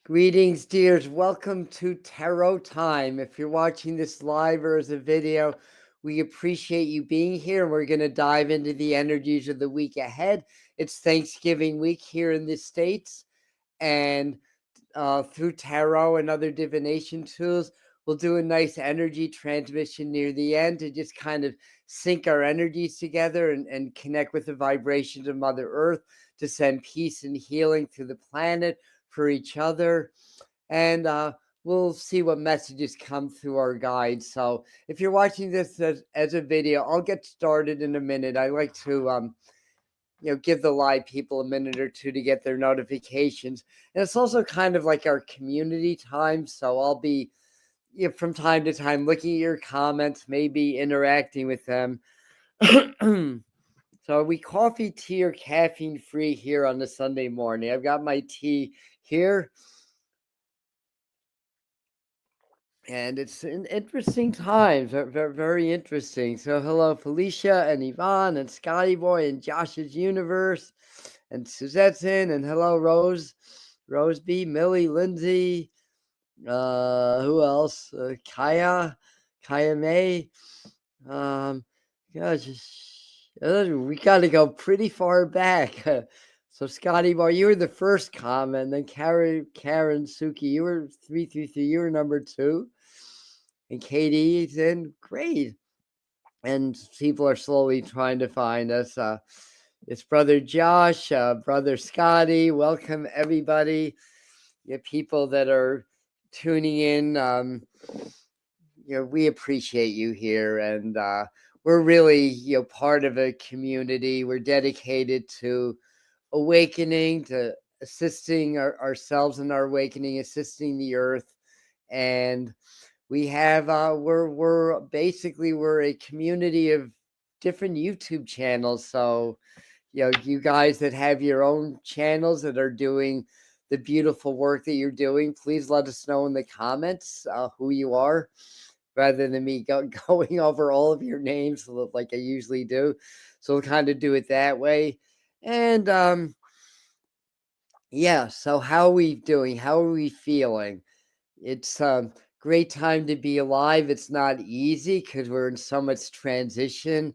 Greetings, dears. Welcome to Tarot Time. If you're watching this live or as a video, we appreciate you being here. We're going to dive into the energies of the week ahead. It's Thanksgiving week here in the States, and through tarot and other divination tools, we'll do a nice energy transmission near the end to just kind of sync our energies together and connect with the vibrations of Mother Earth to send peace and healing through the planet for each other. And we'll see what messages come through our guides. So if you're watching this as a video, I'll get started in a minute. I like to give the live people a minute or two to get their notifications. And it's also kind of like our community time. So I'll be from time to time looking at your comments, maybe interacting with them. So are we coffee, tea, or caffeine free here on the Sunday morning? I've got my tea here. And it's an interesting times, very, very interesting. So hello, Felicia and Yvonne and Scotty Boy and Josh's Universe and Suzette's in, and hello, Rose B, Millie, Lindsay, who else? Kaya May. Gosh, we got to go pretty far back. So Scotty Boy, you were the first comment, then Karen Suki, you were 333, you were number 2. And Katie's in, great. And people are slowly trying to find us. It's Brother Josh, Brother Scotty. Welcome, everybody. People that are tuning in. We appreciate you here. And we're really, part of a community. We're dedicated to awakening, to assisting ourselves in our awakening, assisting the earth. And we have we're a community of different YouTube channels. So you guys that have your own channels that are doing the beautiful work that you're doing, please let us know in the comments who you are, rather than me going over all of your names like I usually do. So we'll kind of do it that way. And so how are we doing? How are we feeling? It's great time to be alive. It's not easy because we're in so much transition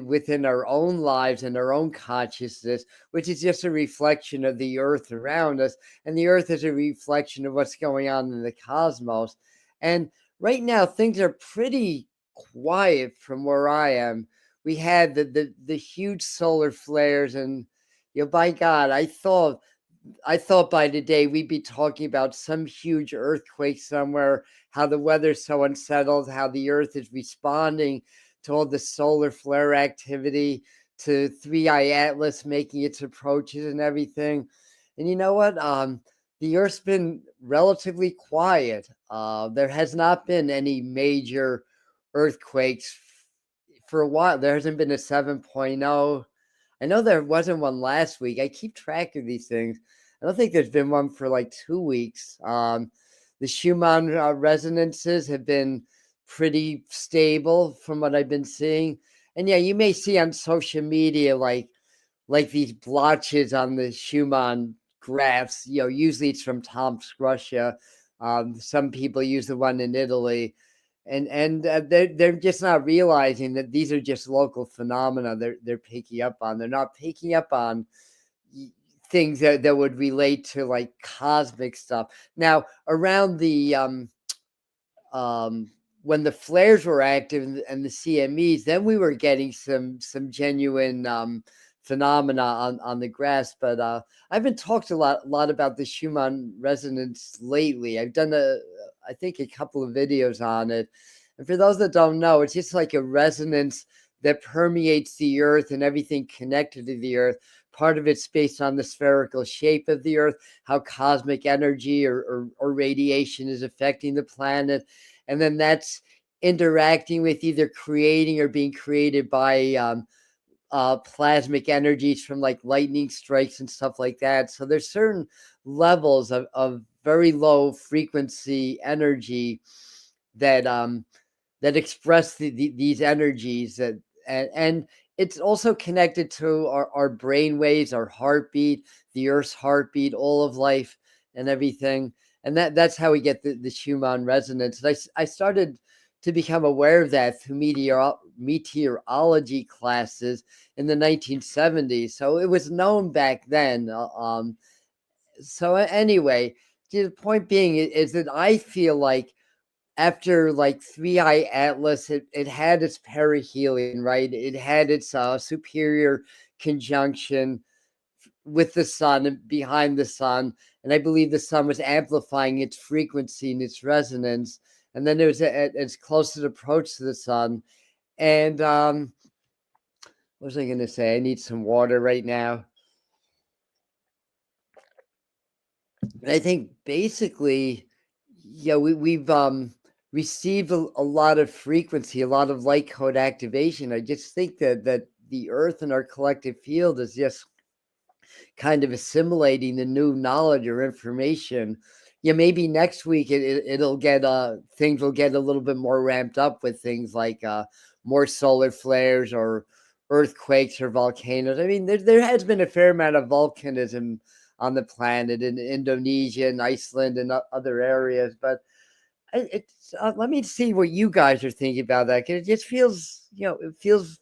within our own lives and our own consciousness, which is just a reflection of the earth around us. And the earth is a reflection of what's going on in the cosmos. And right now, things are pretty quiet from where I am. We had the huge solar flares, and by God, I thought by today we'd be talking about some huge earthquake somewhere, how the weather's so unsettled, how the earth is responding to all the solar flare activity, to 3i Atlas making its approaches and everything. And you know what? The earth's been relatively quiet. There has not been any major earthquakes for a while. There hasn't been a 7.0. I know there wasn't one last week. I keep track of these things. I don't think there's been one for like 2 weeks. The Schumann resonances have been pretty stable from what I've been seeing. And yeah, you may see on social media like these blotches on the Schumann graphs. Usually it's from Tomsk, Russia. Some people use the one in Italy. And they're just not realizing that these are just local phenomena they're picking up on. They're not picking up on things that would relate to like cosmic stuff. Now, around the when the flares were active and the CMEs, then we were getting some genuine phenomena on the grass. But I've been talked a lot about the Schumann resonance lately. I've done I think a couple of videos on it. And for those that don't know, it's just like a resonance that permeates the earth and everything connected to the earth. Part of it's based on the spherical shape of the earth, how cosmic energy or radiation is affecting the planet. And then that's interacting with either creating or being created by plasmic energies from like lightning strikes and stuff like that. So there's certain levels of very low frequency energy that express these energies and it's also connected to our brain waves, our heartbeat, the earth's heartbeat, all of life. and everything. And that's how we get the Schumann resonance. And I started to become aware of that through meteorology classes in the 1970s. So it was known back then. So anyway, the point being is that I feel like after like Three Eye Atlas, it had its perihelion, right? It had its superior conjunction with the sun and behind the sun. And I believe the sun was amplifying its frequency and its resonance. And then there was its closest approach to the sun. And what was I going to say? I need some water right now. And I think basically, yeah, we've received a lot of frequency, a lot of light code activation. I just think that the Earth and our collective field is just kind of assimilating the new knowledge or information. Yeah, maybe next week it'll get things will get a little bit more ramped up with things like more solar flares or earthquakes or volcanoes. I mean, there has been a fair amount of volcanism on the planet in Indonesia and Iceland and other areas, but it's let me see what you guys are thinking about that, because it just feels, it feels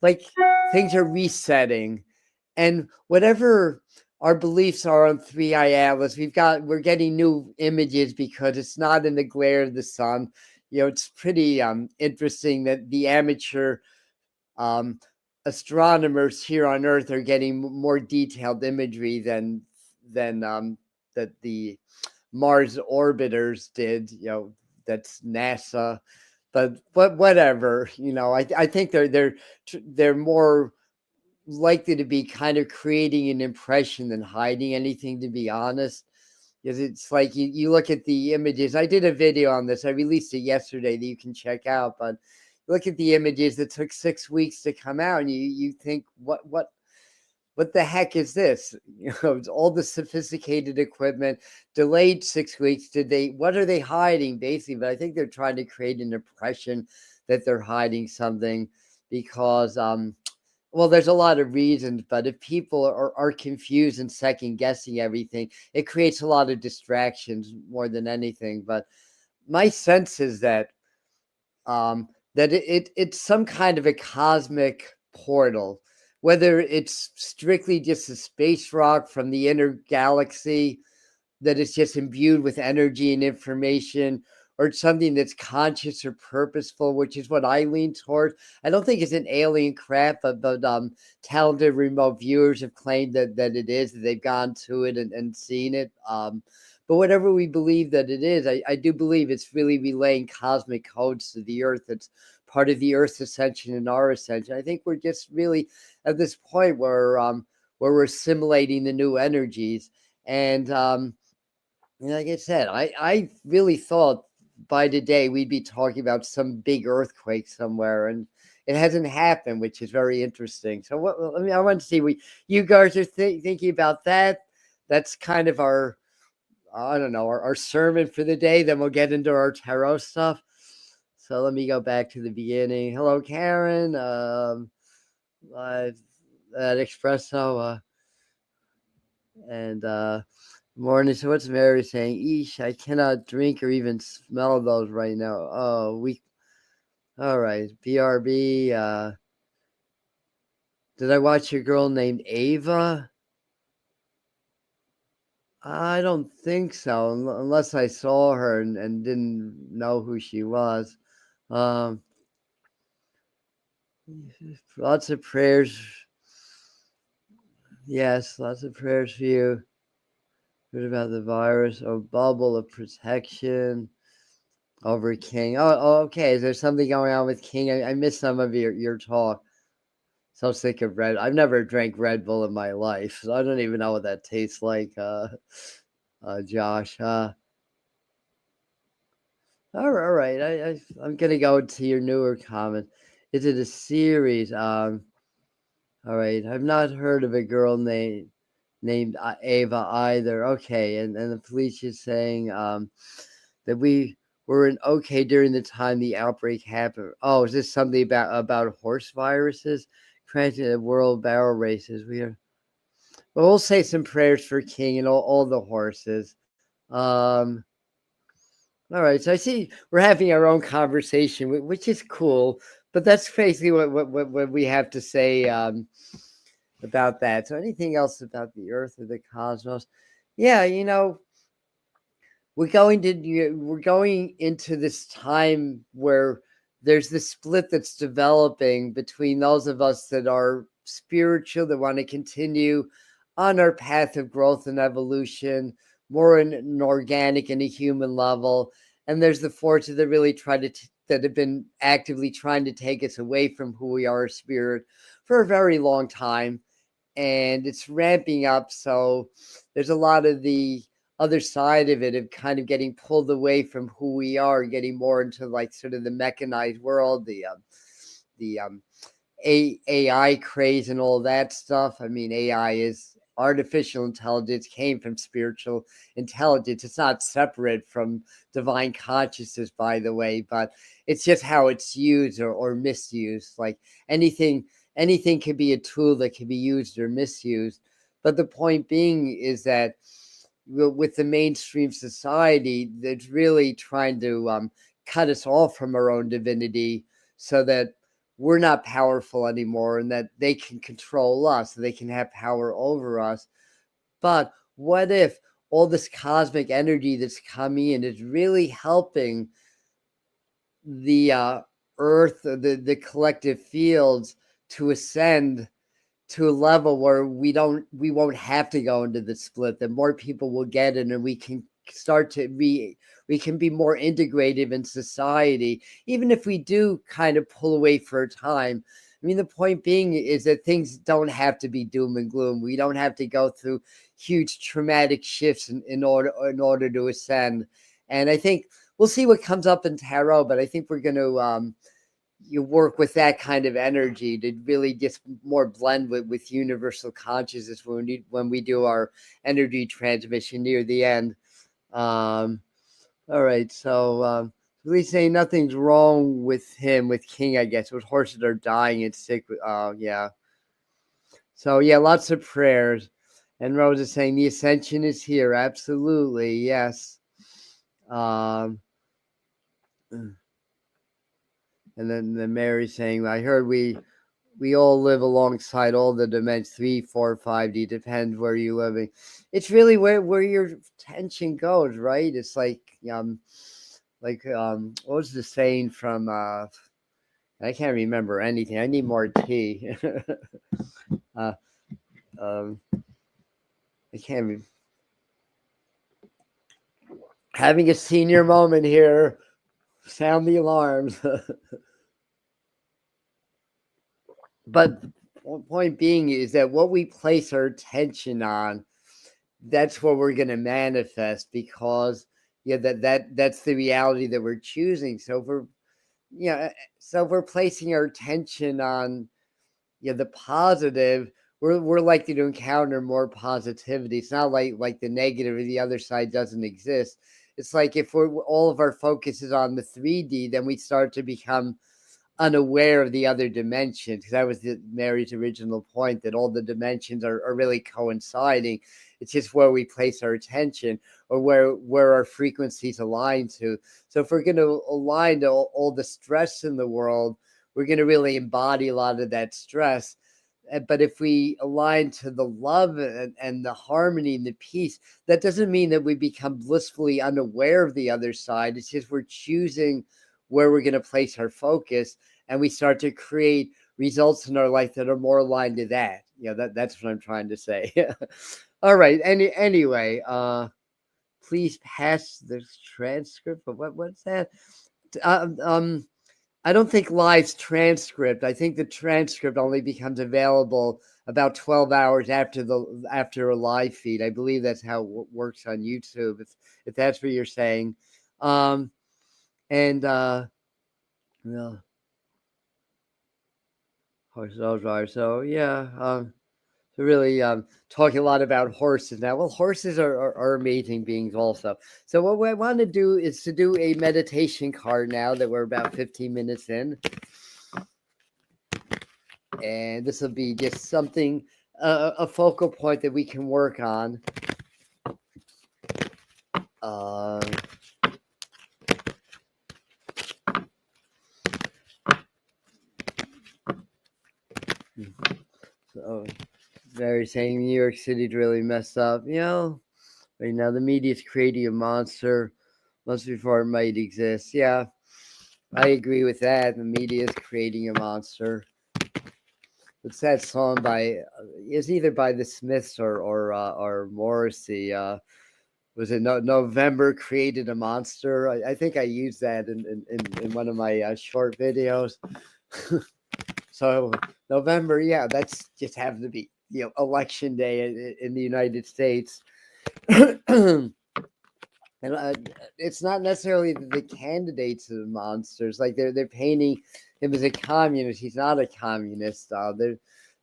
like things are resetting. And whatever our beliefs are on Three Eye Atlas, we're getting new images because it's not in the glare of the sun. It's pretty interesting that the amateur um, astronomers here on Earth are getting more detailed imagery than that the Mars orbiters did. That's NASA, but whatever. I think they're more likely to be kind of creating an impression than hiding anything, to be honest. Because it's like you look at the images. I did a video on this. I released it yesterday that you can check out. But look at the images that took 6 weeks to come out, and you think, what the heck is this? It's all the sophisticated equipment delayed 6 weeks. What are they hiding, basically? But I think they're trying to create an impression that they're hiding something, because well, there's a lot of reasons, but if people are confused and second guessing everything, it creates a lot of distractions more than anything. But my sense is that it's some kind of a cosmic portal, whether it's strictly just a space rock from the inner galaxy that is just imbued with energy and information, or it's something that's conscious or purposeful, which is what I lean toward. I don't think it's an alien crap, but talented remote viewers have claimed that it is, that they've gone to it and seen it. But whatever we believe that it is, I do believe it's really relaying cosmic codes to the Earth. It's part of the Earth's ascension and our ascension. I think we're just really at this point where we're assimilating the new energies. And like I said, I really thought by today we'd be talking about some big earthquake somewhere, and it hasn't happened, which is very interesting. So I want to see what you guys are thinking about that. That's kind of our, I don't know, our sermon for the day. Then we'll get into our tarot stuff. So let me go back to the beginning. Hello, Karen. That espresso, and morning. So what's Mary saying? Eesh, I cannot drink or even smell those right now. Oh, all right. BRB. Did I watch a girl named Ava? I don't think so, unless I saw her and didn't know who she was. Lots of prayers. Yes, lots of prayers for you. What about the virus? A bubble of protection over King. Oh, okay. Is there something going on with King? I missed some of your talk. So sick of Red. I've never drank Red Bull in my life, so I don't even know what that tastes like. Josh. All right. I'm gonna go to your newer comment. Is it a series? All right. I've not heard of a girl named Ava either. Okay, and the police is saying that we were in okay during the time the outbreak happened. Oh, is this something about horse viruses? Granted, world barrel races. Well, we'll say some prayers for King and all the horses. Um, all right. So I see we're having our own conversation, which is cool. But that's basically what we have to say about that. So anything else about the Earth or the cosmos? Yeah, we're going into this time where there's this split that's developing between those of us that are spiritual, that want to continue on our path of growth and evolution, more in an organic and a human level, and there's the forces that really that have been actively trying to take us away from who we are as spirit for a very long time, and it's ramping up. So there's a lot of the other side of it, of kind of getting pulled away from who we are, getting more into like sort of the mechanized world, the AI craze and all that stuff. I mean, AI is artificial intelligence, came from spiritual intelligence. It's not separate from divine consciousness, by the way, but it's just how it's used or misused. Like anything can be a tool that can be used or misused. But the point being is that with the mainstream society that's really trying to cut us off from our own divinity, so that we're not powerful anymore and that they can control us, they can have power over us. But what if all this cosmic energy that's coming in is really helping the earth, the collective fields, to ascend to a level where we won't have to go into the split, that more people will get it, and we can start to we can be more integrated in society, even if we do kind of pull away for a time. I mean, the point being is that things don't have to be doom and gloom. We don't have to go through huge traumatic shifts in order to ascend. And I think we'll see what comes up in tarot, but I think we're going to you work with that kind of energy to really just more blend with universal consciousness when we do our energy transmission near the end. All right, so really saying nothing's wrong with him, with King, I guess. With horses are dying and sick. Yeah. So yeah, lots of prayers. And Rose is saying the ascension is here. Absolutely, yes. Um, and then Mary's saying, I heard we all live alongside all the dimensions, 3, 4, 5D, depends where you're living. It's really where your attention goes, right? It's like what was the saying from I can't remember anything. I need more tea. uh, I can't be having a senior moment here. Sound the alarms. But the point being is that what we place our attention on, that's what we're going to manifest, because that's the reality that we're choosing. So if we're placing our attention on the positive, we're likely to encounter more positivity. It's not like the negative or the other side doesn't exist. It's like if all of our focus is on the 3D, then we start to become unaware of the other dimensions, because that was Mary's original point, that all the dimensions are really coinciding. It's just where we place our attention, or where our frequencies align to. So if we're going to align to all the stress in the world, we're going to really embody a lot of that stress. But if we align to the love and the harmony and the peace, that doesn't mean that we become blissfully unaware of the other side. It's just we're choosing where we're going to place our focus, and we start to create results in our life that are more aligned to that. That's what I'm trying to say. All right. Anyway, please pass the transcript. But what's that? I don't think live's transcript. I think the transcript only becomes available about 12 hours after a live feed. I believe that's how it works on YouTube, if that's what you're saying. And no, horses all drive. So yeah, so really talking a lot about horses now. Well, horses are amazing beings also. So what I want to do is to do a meditation card now that we're about 15 minutes in. And this will be just something a focal point that we can work on. So very saying New York City's really messed up. Right now the media's creating a monster months before it might exist. Yeah, I agree with that. The media is creating a monster. It's that song by it's either by the Smiths or Morrissey. Was it November created a monster? I think I used that in one of my short videos. So November, yeah, that's just happens to be election day in the United States. And it's not necessarily the candidates are the monsters. Like they're painting him as a communist. He's not a communist. They're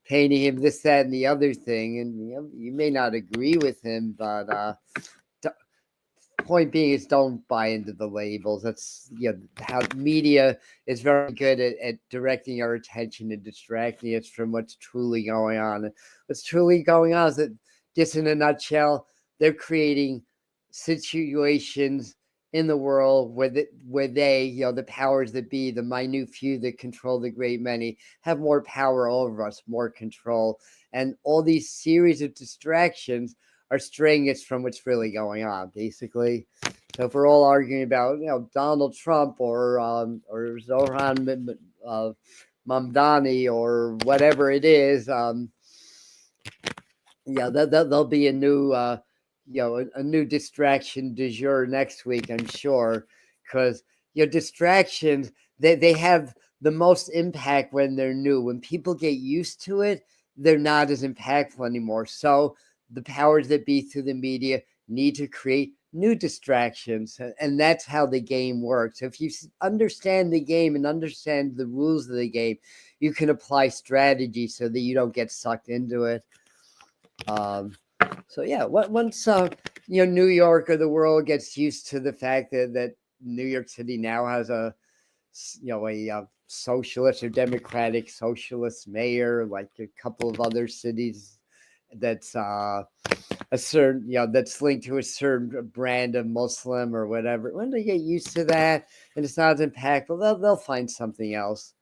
painting him this, that, and the other thing. And you may not agree with him, but point being is don't buy into the labels. That's how media is very good at directing our attention and distracting us from what's truly going on. What's truly going on is that, just in a nutshell, they're creating situations in the world where they, the powers that be, the minute few that control the great many, have more power over us, more control. And all these series of distractions are straying us from what's really going on, basically. So if we're all arguing about, Donald Trump or Zoran Mamdani or whatever it is, there'll be a new, a new distraction du jour next week, I'm sure, because distractions they have the most impact when they're new. When people get used to it, they're not as impactful anymore. So the powers that be through the media need to create new distractions, and that's how the game works. If you understand the game and understand the rules of the game, you can apply strategy so that you don't get sucked into it. So yeah, once New York or the world gets used to the fact that New York City now has a socialist or democratic socialist mayor, like a couple of other cities, that's a certain that's linked to a certain brand of Muslim or whatever. When they get used to that and it's not as impactful, they'll find something else.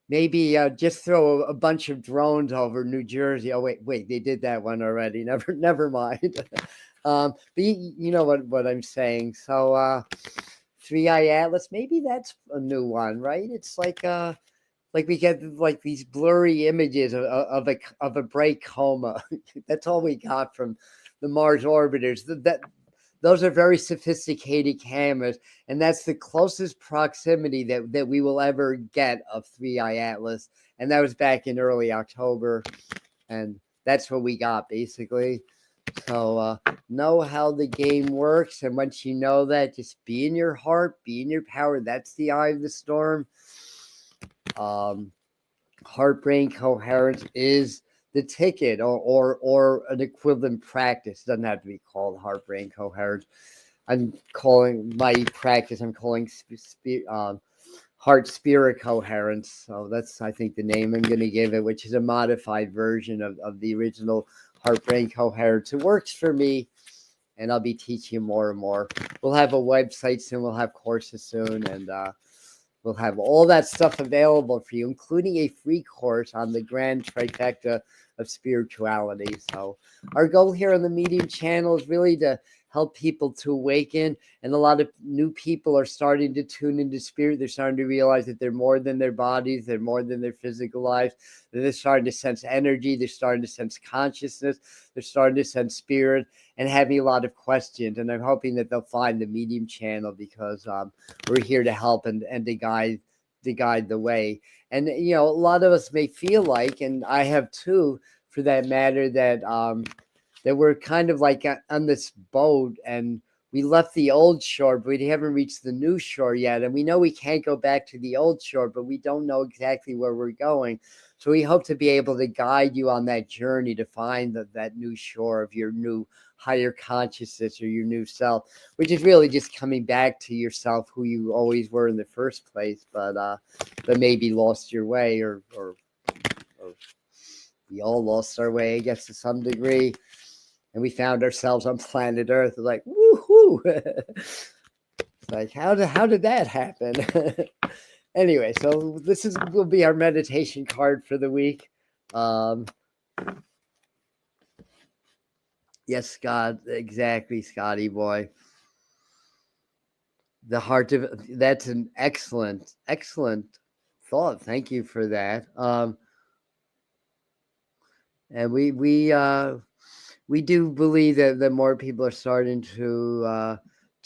Maybe just throw a bunch of drones over New Jersey. Oh wait, they did that one already. Never mind. But you know what I'm saying. So 3i Atlas, maybe that's a new one, right? It's like we get like these blurry images of a bright coma. That's all we got from the Mars orbiters. Those are very sophisticated cameras, and that's the closest proximity that we will ever get of 3i Atlas. And that was back in early October, and that's what we got, basically. So know how the game works, and once you know that, just be in your heart, be in your power. That's the eye of the storm. Heart-brain coherence is the ticket, or an equivalent practice. It doesn't have to be called heart-brain coherence. I'm calling my practice, heart-spirit coherence. So that's, I think, the name I'm going to give it, which is a modified version of the original heart-brain coherence. It works for me, and I'll be teaching more and more. We'll have a website soon. We'll have courses soon, and we'll have all that stuff available for you, including a free course on the grand trifecta of spirituality. So our goal here on the Medium channel is really to help people to awaken, and a lot of new people are starting to tune into spirit. They're starting to realize that they're more than their bodies, they're more than their physical lives. They're starting to sense energy, they're starting to sense consciousness, they're starting to sense spirit, and having a lot of questions. And I'm hoping that they'll find the Medium channel, because we're here to help and to guide the way. And a lot of us may feel like, and I have too, for that matter, that we're kind of like on this boat, and we left the old shore, but we haven't reached the new shore yet. And we know we can't go back to the old shore, but we don't know exactly where we're going. So we hope to be able to guide you on that journey to find that new shore of your new higher consciousness, or your new self, which is really just coming back to yourself, who you always were in the first place, but maybe lost your way or we all lost our way, I guess, to some degree, and we found ourselves on planet Earth. Like, woohoo! It's like, how did that happen? Anyway, so this will be our meditation card for the week. Yes, Scott, exactly, Scotty boy. The heart of that's an excellent thought. Thank you for that. And we do believe that more people are starting to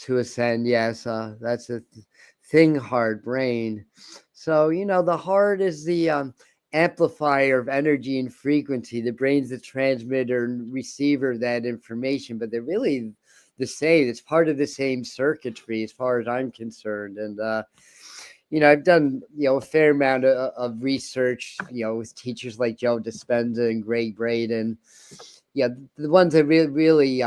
ascend. Yes, that's a thing. Heart, brain. So the heart is the amplifier of energy and frequency. The brain's the transmitter and receiver of that information, but they're really the same. It's part of the same circuitry, as far as I'm concerned. And I've done a fair amount of research, with teachers like Joe Dispenza and Greg Braden. Yeah, the ones that really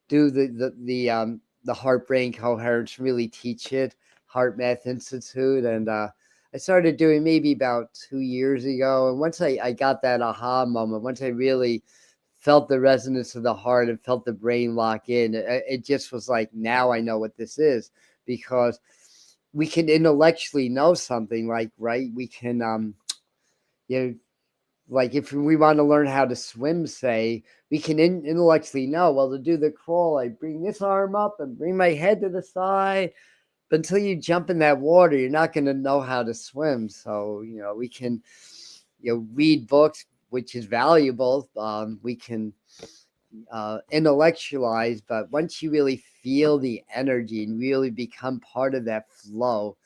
do the heart brain coherence, really teach it. Heart Math Institute, and I started doing maybe about 2 years ago. And once I got that aha moment, once I really felt the resonance of the heart and felt the brain lock in, it just was like, now I know what this is, because we can intellectually know something, like, right? We can, like if we want to learn how to swim, say, we can intellectually know, well, to do the crawl, I bring this arm up and bring my head to the side. But until you jump in that water, you're not going to know how to swim. So, we can, read books, which is valuable. We can intellectualize, but once you really feel the energy and really become part of that flow,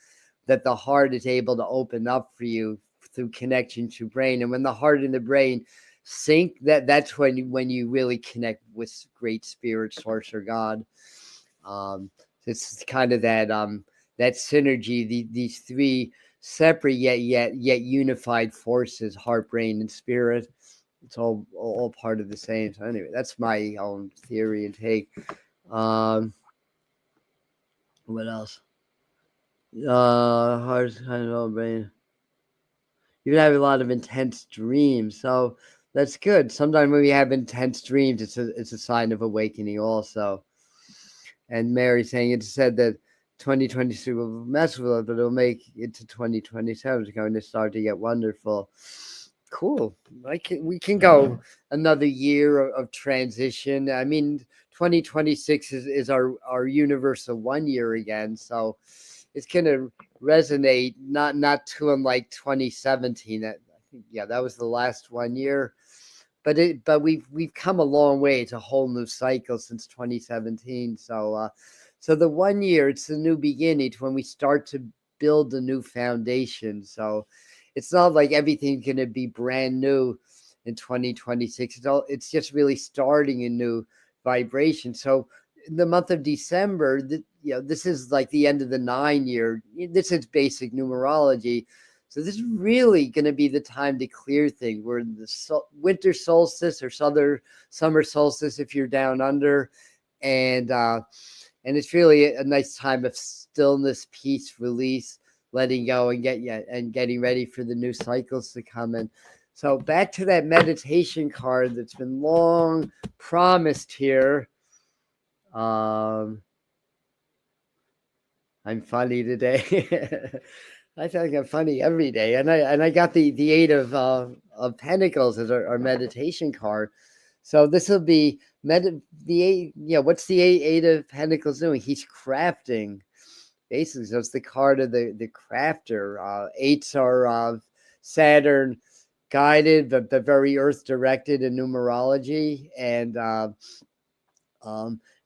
that the heart is able to open up for you through connection to brain. And when the heart and the brain sync, that's when you really connect with great spirit, source, or God. It's kind of that synergy, these three separate yet unified forces, heart, brain, and spirit. It's all part of the same. So anyway, that's my own theory and take. What else? Heart, kind of brain. You have a lot of intense dreams, so that's good. Sometimes when we have intense dreams, it's a sign of awakening also. And Mary saying, it said that 2023 will mess with it, but it'll make it to 2027. It's going to start to get wonderful. Cool. We can go another year of transition. I mean, 2026 is our universal 1 year again, so it's going to resonate not too unlike 2017. I think, that was the last 1 year, but we've come a long way. It's a whole new cycle since 2017. So the 1 year, it's the new beginning. It's when we start to build a new foundation. So it's not like everything's going to be brand new in 2026. It's just really starting a new vibration. So in the month of December, this is like the end of the 9 year. This is basic numerology. So this is really going to be the time to clear things. We're in the winter solstice or summer solstice if you're down under, and it's really a nice time of stillness, peace, release, letting go, and getting ready for the new cycles to come in. So back to that meditation card that's been long promised here. I'm funny today. I think I'm funny every day, and I got the Eight of Pentacles as our meditation card. So this will be the eight. What's the Eight of Pentacles doing? He's crafting, basically. So it's the card of the crafter. Eights are Saturn guided, but very Earth directed in numerology, and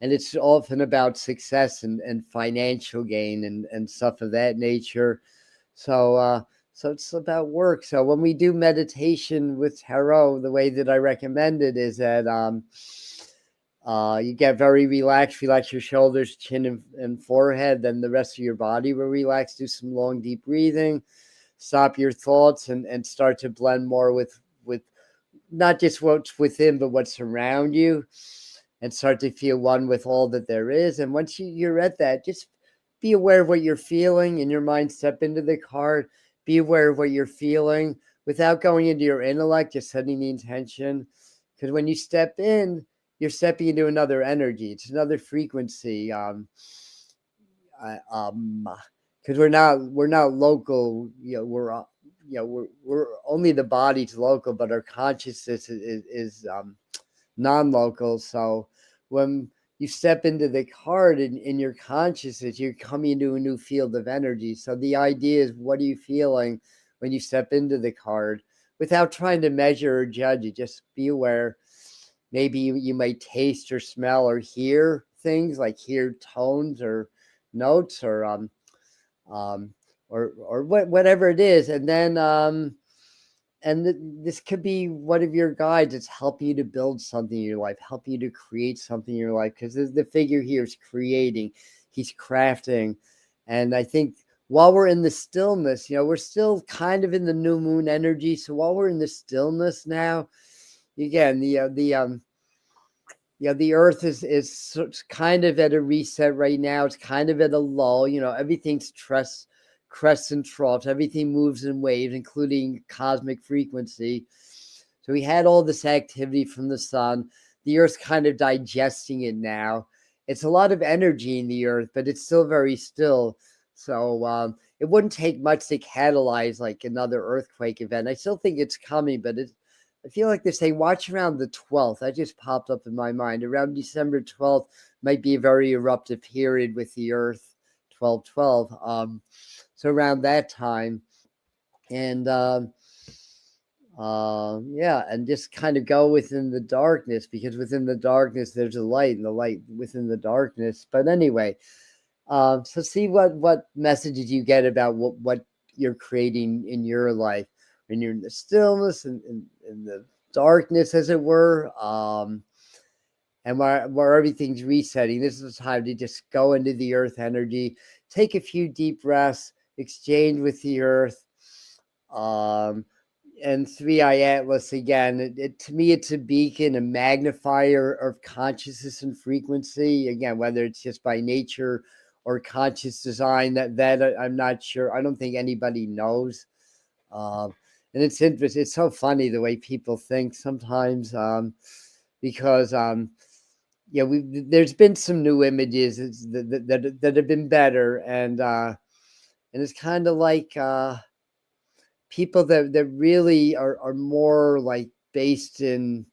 it's often about success and financial gain and stuff of that nature. So it's about work. So when we do meditation with tarot, the way that I recommend it is that you get very relaxed, relax your shoulders, chin, and forehead. Then the rest of your body will relax. Do some long, deep breathing. Stop your thoughts and start to blend more with not just what's within, but what's around you, and start to feel one with all that there is. And once you're at that, just be aware of what you're feeling in your mind. Step into the card. Be aware of what you're feeling. without going into your intellect, just setting the intention. Because when you step in, you're stepping into another energy. It's another frequency. Because we're not local. We're only the body's local, but our consciousness is non-local. So when you step into the card in your consciousness, you're coming into a new field of energy. So the idea is, what are you feeling when you step into the card, without trying to measure or judge it? Just be aware. Maybe you might taste or smell or hear things, like hear tones or notes, or whatever it is. And then this could be one of your guides. It's helping you to build something in your life, help you to create something in your life, because the figure here is creating, he's crafting. And I think while we're in the stillness, we're still kind of in the new moon energy. So while we're in the stillness now, again, the earth is kind of at a reset right now. It's kind of at a lull. Everything's crests and troughs. Everything moves in waves, including cosmic frequency. So we had all this activity from the sun. The earth's kind of digesting it now. It's a lot of energy in the earth, but it's still very still. So it wouldn't take much to catalyze like another earthquake event. I still think it's coming, but I feel like they're saying watch around the 12th. That just popped up in my mind. Around December 12th might be a very eruptive period with the earth, 12/12. So around that time. And and just kind of go within the darkness, because within the darkness there's a light, and the light within the darkness. But anyway, so see what messages you get about what you're creating in your life when you're in the stillness and in the darkness, as it were, and where everything's resetting. This is the time to just go into the earth energy, take a few deep breaths, exchange with the earth. And Three Eye Atlas, again, to me, it's a beacon, a magnifier of consciousness and frequency. Again, whether it's just by nature or conscious design, that I'm not sure. I don't think anybody knows. And it's interesting. It's so funny the way people think sometimes, because there's been some new images that have been better, and it's kind of like people that really are more like based in,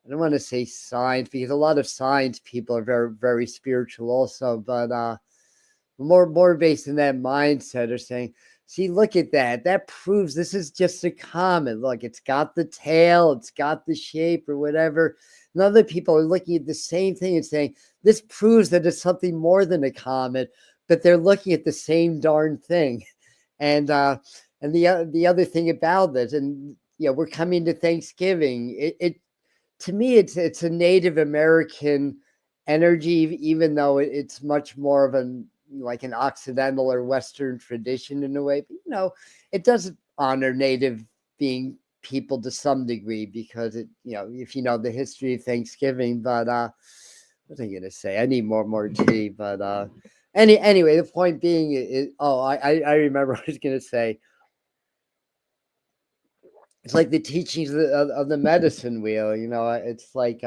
I don't want to say science, because a lot of science people are very, very spiritual also, but more based in that mindset, are saying, see, look at that proves this is just a comet. Look, it's got the tail, it's got the shape or whatever. And other people are looking at the same thing and saying, this proves that it's something more than a comet, but they're looking at the same darn thing. And the other thing about this, and we're coming to Thanksgiving. It to me, it's a Native American energy, even though it's much more of an Occidental or Western tradition in a way. But it does honor Native being people to some degree, because if you know the history of Thanksgiving. But what was I gonna say? I need more tea. But anyway, the point being is, I remember what I was gonna say. It's like the teachings of the medicine wheel. It's like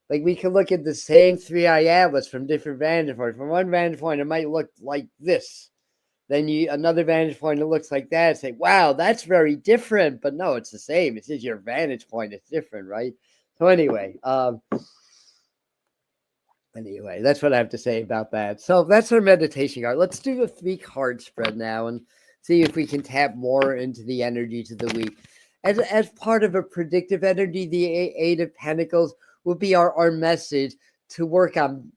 we can look at the same Three Eye Atlas from different vantage points. From one vantage point, it might look like this. Then another vantage point, it looks like that. Say, wow, that's very different. But no, it's the same. It's just your vantage point. It's different, right? So anyway, that's what I have to say about that. So that's our meditation card. Let's do the 3-card spread now and see if we can tap more into the energy to the week. As part of a predictive energy, the Eight of Pentacles will be our message to work on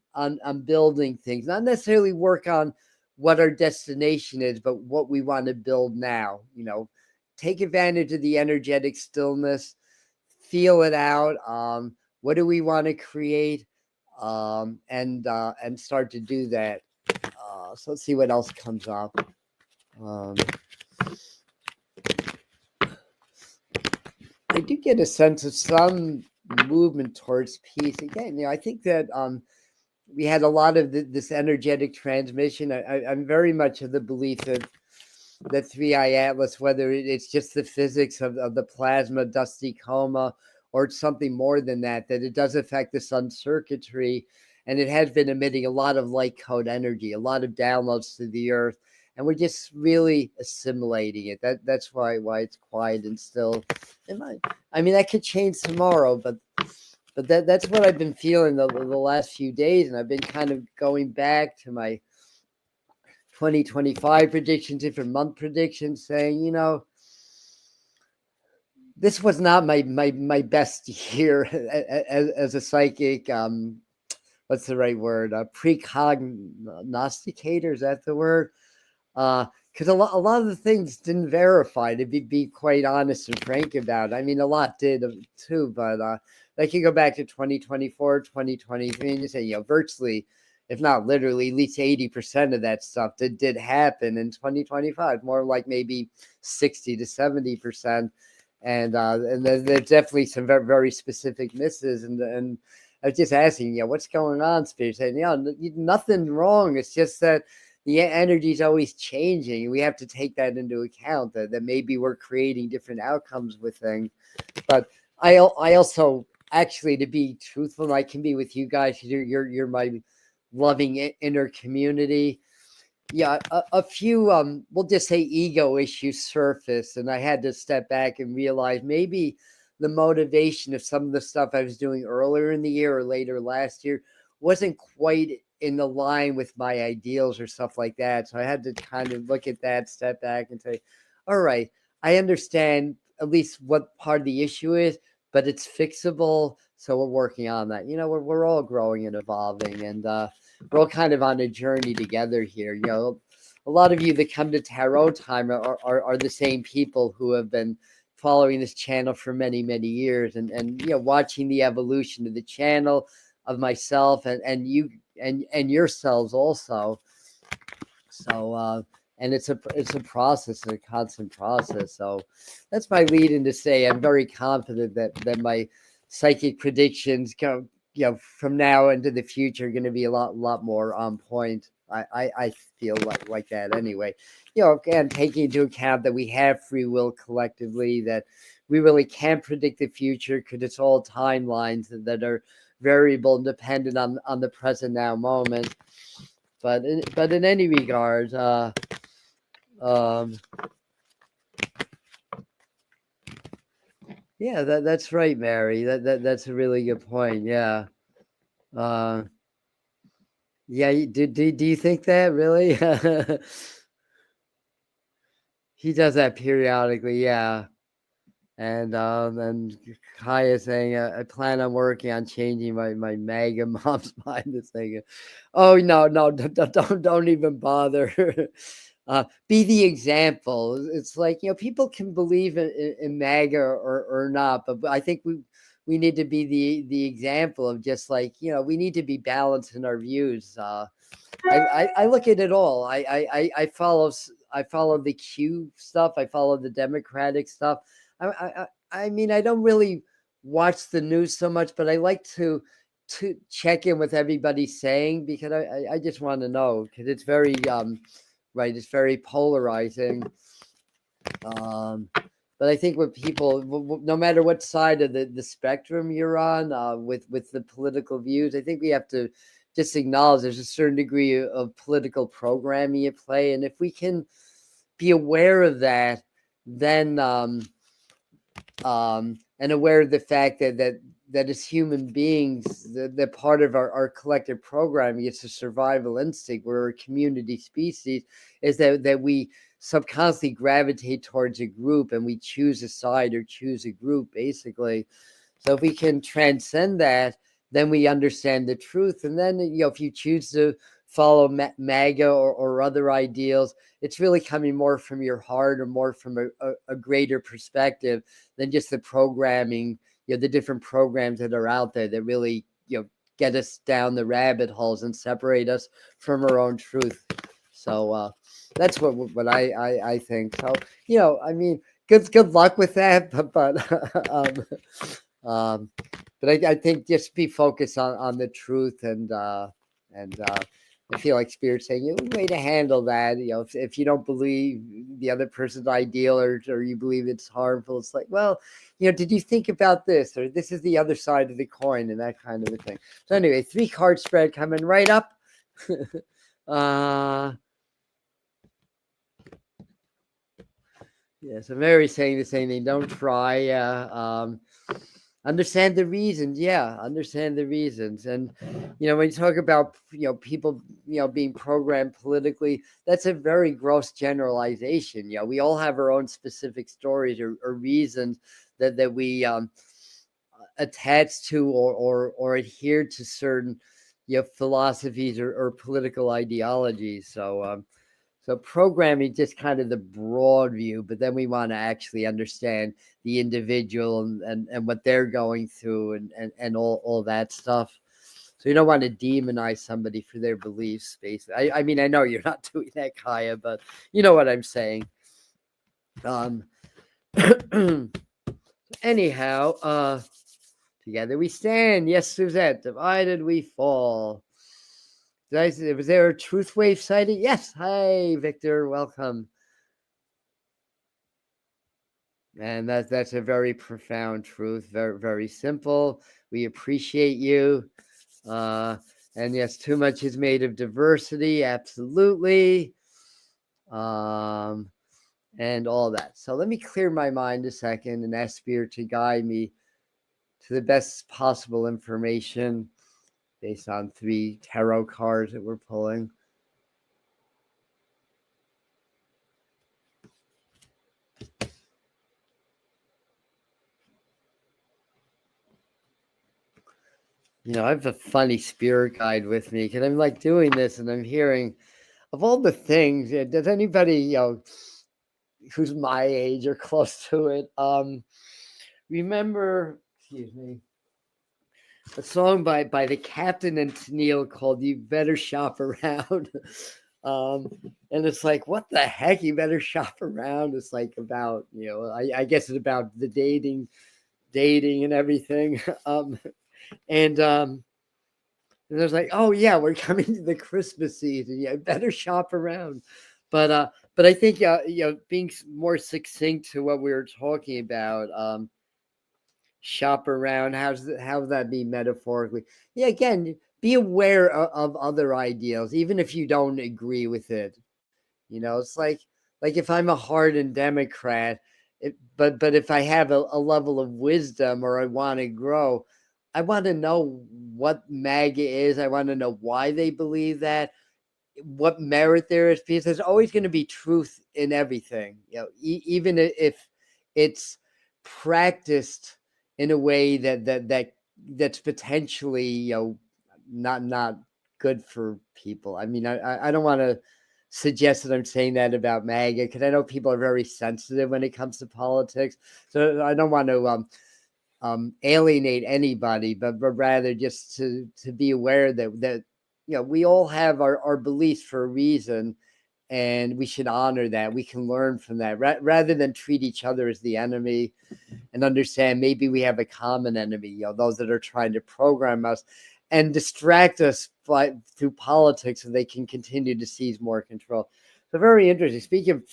building things, not necessarily work on what our destination is, but what we want to build now. Take advantage of the energetic stillness, feel it out. What do we want to create? And start to do that. So let's see what else comes up. I do get a sense of some movement towards peace. Again, I think that we had a lot of this energetic transmission. I'm very much of the belief that the 3-eye atlas, whether it's just the physics of the plasma dusty coma, or it's something more than that, that it does affect the sun's circuitry. And it has been emitting a lot of light code energy, a lot of downloads to the earth. And we're just really assimilating it. That's why it's quiet and still. I mean, that could change tomorrow, but that's what I've been feeling the last few days. And I've been kind of going back to my 2025 predictions, different month predictions, saying, this was not my best year as a psychic. What's the right word? Precognosticator, is that the word? Because a lot of the things didn't verify, to be quite honest and frank about it. I mean, a lot did too, but they can go back to 2024, 2023, and you say, virtually, if not literally, at least 80% of that stuff did happen in 2025, more like maybe 60 to 70%. And there's definitely some very, very specific misses. And I was just asking, what's going on, Spirit? Saying, nothing wrong. It's just that the energy is always changing. We have to take that into account, that maybe we're creating different outcomes with things. But I also, actually, to be truthful, I can be with you guys. You're my loving inner community. Yeah, a few, we'll just say ego issues surfaced, and I had to step back and realize maybe the motivation of some of the stuff I was doing earlier in the year or later last year wasn't quite in the line with my ideals or stuff like that. So I had to kind of look at that, step back and say, all right, I understand at least what part of the issue is, but it's fixable. So we're working on that. We're all growing and evolving, and we're all kind of on a journey together here. A lot of you that come to Tarot Time are the same people who have been following this channel for many, many years, and watching the evolution of the channel, of myself, and you and yourselves also. So and it's a process, a constant process. So that's my lead in to say I'm very confident that my psychic predictions go, from now into the future are going to be a lot more on point. I feel like that anyway. Again, taking into account that we have free will collectively, that we really can't predict the future because it's all timelines that are variable and dependent on the present now moment. But in any regard, yeah, that's right, Mary. That's a really good point. Yeah. Yeah. Do you think that really? He does that periodically. Yeah. And Kaya saying, I plan on working on changing my MAGA mom's mind. This thing. Oh no, don't even bother. Be the example. It's like, people can believe in MAGA or not, but I think we need to be the example of just like, we need to be balanced in our views. I look at it all. I follow the Q stuff. I follow the Democratic stuff. I mean, I don't really watch the news so much, but I like to check in with everybody saying, because I just want to know, because it's very right, it's very polarizing. But I think with people, no matter what side of the spectrum you're on, with the political views, I think we have to just acknowledge there's a certain degree of political programming at play, and if we can be aware of that, then and aware of the fact that as human beings, that part of our collective programming, it's a survival instinct. We're a community species, is that we subconsciously gravitate towards a group, and we choose a side or choose a group, basically. So if we can transcend that, then we understand the truth. And then, if you choose to follow MAGA or other ideals, it's really coming more from your heart, or more from a greater perspective than just the programming, the different programs that are out there that really, get us down the rabbit holes and separate us from our own truth. So that's what I think. So, I mean, good luck with that, but I think just be focused on the truth, and I feel like Spirit saying, way to handle that. If you don't believe the other person's ideal, or you believe it's harmful, it's like, well, did you think about this? Or this is the other side of the coin, and that kind of a thing. So anyway, 3-card spread coming right up. Yeah, so Mary's saying the same thing. Don't try. Understand the reasons. Yeah, understand the reasons. And when you talk about people being programmed politically, that's a very gross generalization. We all have our own specific stories or reasons that we attach to or adhere to certain philosophies or political ideologies. So programming just kind of the broad view, but then we want to actually understand the individual and what they're going through and all that stuff. So you don't want to demonize somebody for their beliefs, basically. I mean, I know you're not doing that, Kaya, but you know what I'm saying. Anyhow, together we stand. Yes, Suzette. Divided we fall. Was there a truth wave sighting? Yes. Hi, Victor. Welcome. And that's a very profound truth. Very, very simple. We appreciate you. And yes, too much is made of diversity. Absolutely. And all that. So let me clear my mind a second and ask Spirit to guide me to the best possible information based on 3 tarot cards that we're pulling. I have a funny spirit guide with me because I'm like doing this and I'm hearing of all the things. Does anybody, who's my age or close to it, remember, excuse me, a song by the Captain and Tennille called "You Better Shop Around." And it's like, what the heck? You better shop around. It's like about, I guess it's about the dating and everything. And I was like, oh yeah, we're coming to the Christmas season. Yeah, better shop around. But I think being more succinct to what we were talking about, shop around. How that be metaphorically? Yeah, again, be aware of other ideals, even if you don't agree with it. It's like if I'm a hardened Democrat, but if I have a level of wisdom or I want to grow, I want to know what MAGA is. I want to know why they believe that, what merit there is, because there's always going to be truth in everything. Even if it's practiced in a way that's potentially not good for people. I mean, I don't want to suggest that I'm saying that about MAGA because I know people are very sensitive when it comes to politics. So I don't want to alienate anybody, but rather just to be aware that we all have our beliefs for a reason, and we should honor that. We can learn from that rather than treat each other as the enemy, and understand maybe we have a common enemy. Those that are trying to program us and distract us through politics so they can continue to seize more control. So very interesting. Speaking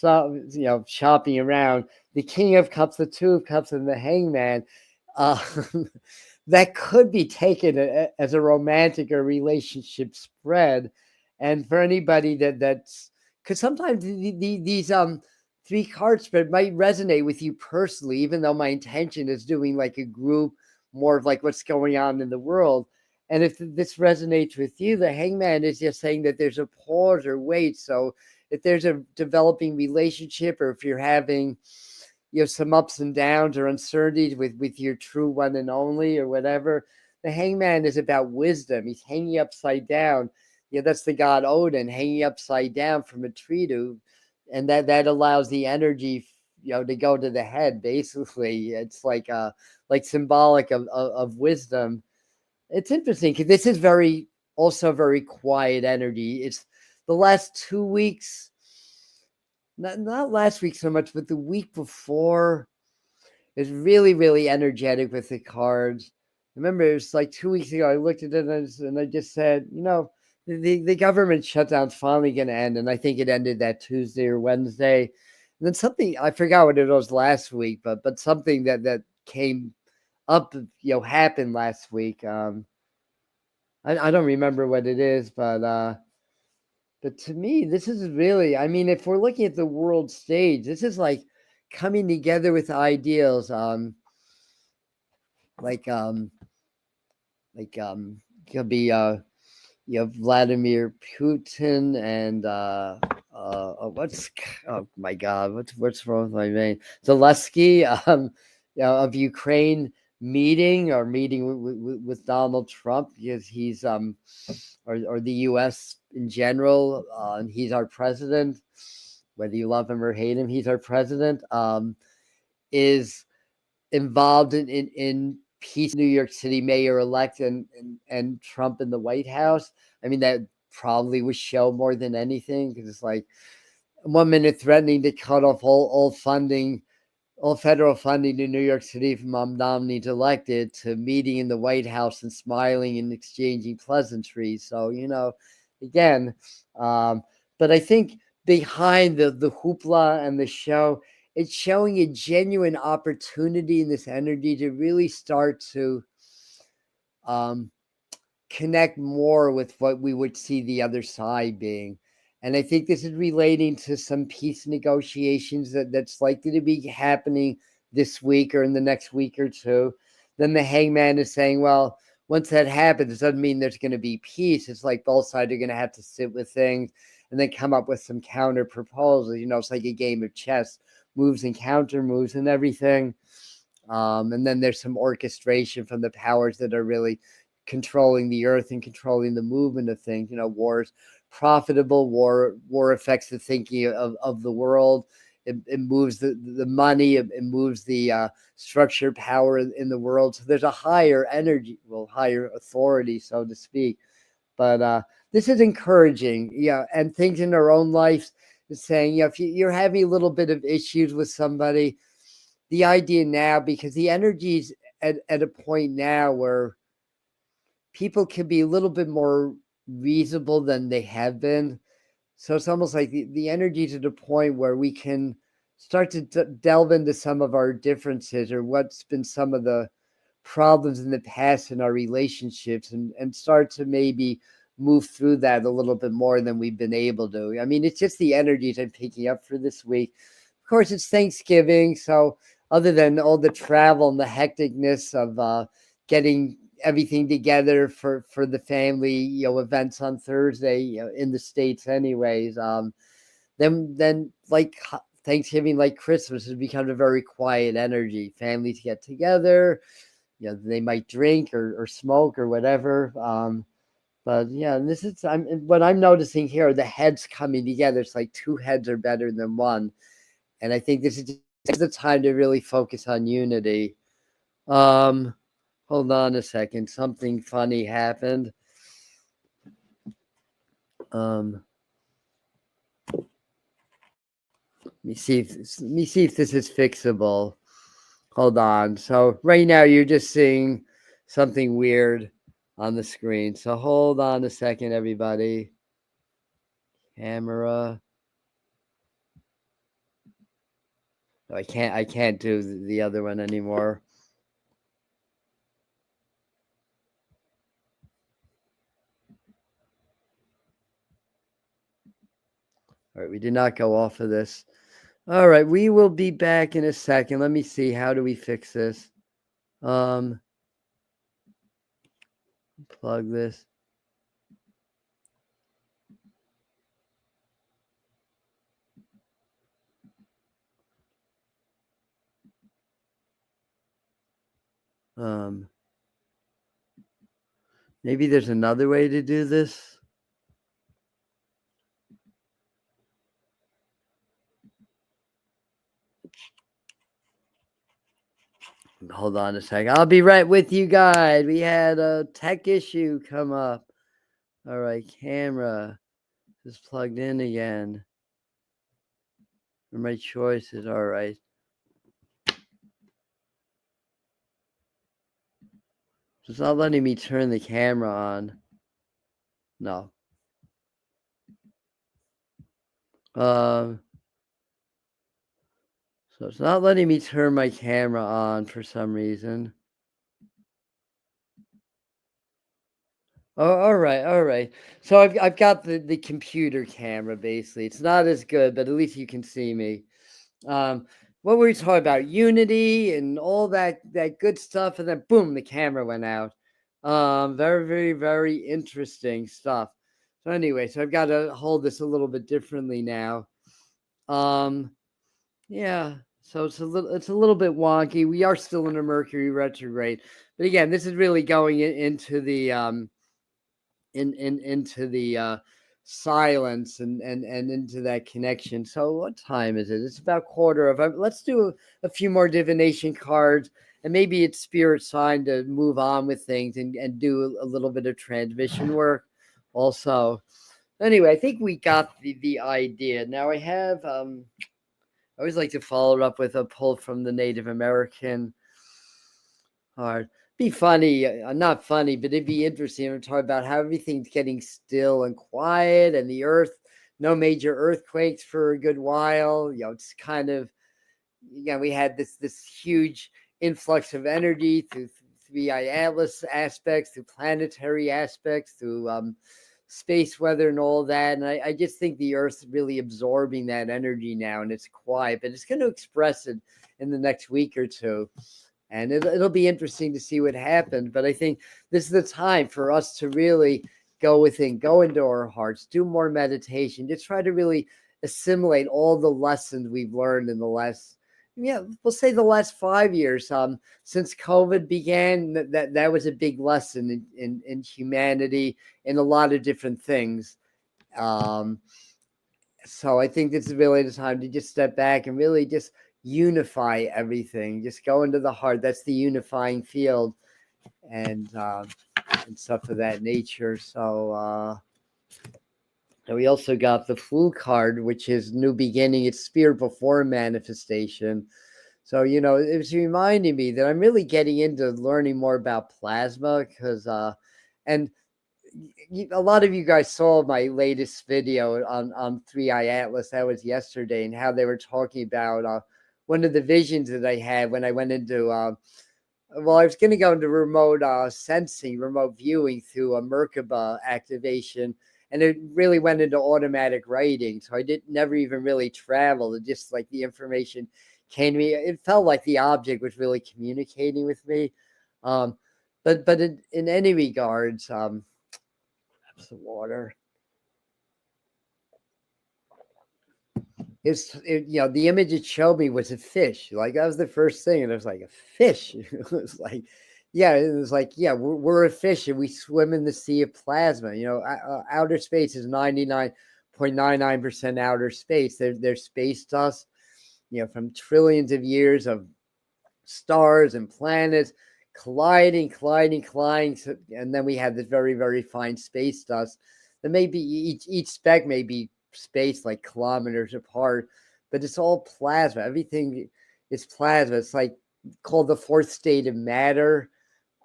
of shopping around, the King of Cups, the Two of Cups, and the Hangman, that could be taken as a romantic or relationship spread. And for anybody that's because sometimes these 3-card spread might resonate with you personally, even though my intention is doing like a group, more of like what's going on in the world. And if this resonates with you, the Hangman is just saying that there's a pause or wait. So if there's a developing relationship, or if you're having some ups and downs or uncertainties with your true one and only or whatever, the Hangman is about wisdom. He's hanging upside down. That's the god Odin hanging upside down from a tree and that allows the energy to go to the head. Basically, it's like symbolic of wisdom. It's interesting because this is also very quiet energy. It's the last 2 weeks, not last week so much, but the week before is really, really energetic with the cards. Remember, it was like 2 weeks ago. I looked at it and I just said, the government shutdown's finally going to end, and I think it ended that Tuesday or Wednesday. And then something I forgot what it was last week, but something that came up, happened last week. I don't remember what it is, but to me, this is really, I mean, if we're looking at the world stage, this is like coming together with ideals, like like could be Vladimir Putin and what's oh my God, what's wrong with my name? Zelensky, of Ukraine meeting with Donald Trump because he's or the U.S. in general, and he's our president. Whether you love him or hate him, he's our president. Is involved in peace, New York City mayor elect and Trump in the White House. I mean, that probably was show more than anything because it's like 1 minute threatening to cut off all funding, all federal funding to New York City from nominees elected to meeting in the White House and smiling and exchanging pleasantries. So, again, but I think behind the hoopla and the show, it's showing a genuine opportunity in this energy to really start to um, connect more with what we would see the other side being. And I think this is relating to some peace negotiations that's likely to be happening this week or in the next week or two. Then the hangman is saying, well, once that happens, it doesn't mean there's going to be peace. It's like both sides are going to have to sit with things and then come up with some counter proposals. It's like a game of chess, moves and counter moves and everything. And then there's some orchestration from the powers that are really controlling the earth and controlling the movement of things. War's profitable. War affects the thinking of the world. It moves the money. It moves the structure power in the world. So there's a higher energy, higher authority, so to speak. But this is encouraging. Yeah, and things in our own lives is saying, if you're having a little bit of issues with somebody, the idea now, because the energy's at a point now where people can be a little bit more reasonable than they have been. So it's almost like the energy's at a point where we can start to delve into some of our differences or what's been some of the problems in the past in our relationships and start to maybe move through that a little bit more than we've been able to. I mean, it's just the energies I'm picking up for this week. Of course, it's Thanksgiving. So other than all the travel and the hecticness of getting everything together for the family, events on Thursday, in the States anyways, then like Thanksgiving, like Christmas, has become a very quiet energy. Families get together, they might drink or smoke or whatever. But yeah, this is what I'm noticing here. The heads coming together. It's like two heads are better than one, and I think this is the time to really focus on unity. Um, Hold on a second. Something funny happened. Let me see if this is fixable. Hold on. So right now you're just seeing something weird on the screen. So hold on a second, everybody. Camera. No, I can't do the other one anymore. All right, we did not go off of this. All right, we will be back in a second. Let me see. How do we fix this? Plug this. Maybe there's another way to do this. Hold on a second. I'll be right with you guys. We had a tech issue come up. All right, camera is plugged in again. My choices. All right. It's not letting me turn the camera on. No. Um, so it's not letting me turn my camera on for some reason. Oh, alright, alright. So I've got the computer camera, basically. It's not as good, but at least you can see me. Um, what were we talking about? Unity and all that good stuff, and then boom, the camera went out. Very, very, very interesting stuff. So anyway, so I've got to hold this a little bit differently now. Um, yeah, so it's a little bit wonky. We are still in a Mercury retrograde, but again, this is really going into the into the silence and into that connection. So what time is it? It's about quarter of. Let's do a few more divination cards, and maybe it's spirit sign to move on with things and do a little bit of transmission work. Also, anyway, I think we got the idea. Now I have. I always like to follow it up with a pull from the Native American hard. Be funny, not funny, but it'd be interesting to talk about how everything's getting still and quiet, and the earth, no major earthquakes for a good while. It's kind of, we had this huge influx of energy through 3i Atlas aspects, through planetary aspects, through space weather and all that. And I just think the Earth's really absorbing that energy now, and it's quiet, but it's going to express it in the next week or two. And it'll be interesting to see what happens. But I think this is the time for us to really go within, go into our hearts, do more meditation, just try to really assimilate all the lessons we've learned in the last, we'll say the last 5 years. Since COVID began, that was a big lesson in humanity in a lot of different things. So I think this is really the time to just step back and really just unify everything. Just go into the heart. That's the unifying field, and stuff of that nature. So and we also got the Fool card, which is new beginning. It's spirit before manifestation. So it was reminding me that I'm really getting into learning more about plasma because and a lot of you guys saw my latest video on 3i Atlas. That was yesterday, and how they were talking about one of the visions that I had when I went into well, I was going to go into remote sensing, remote viewing through a Merkaba activation, and it really went into automatic writing. So I did never even really travel. It just like the information came to me. It felt like the object was really communicating with me. But in any regards, some water. The image it showed me was a fish. Like that was the first thing, and it was like a fish. It was like, yeah, we're a fish, and we swim in the sea of plasma. Outer space is 99.99% outer space. There's space dust. From trillions of years of stars and planets colliding, and then we have this very, very fine space dust. That maybe each speck may be space like kilometers apart, but it's all plasma. Everything is plasma. It's like called the fourth state of matter.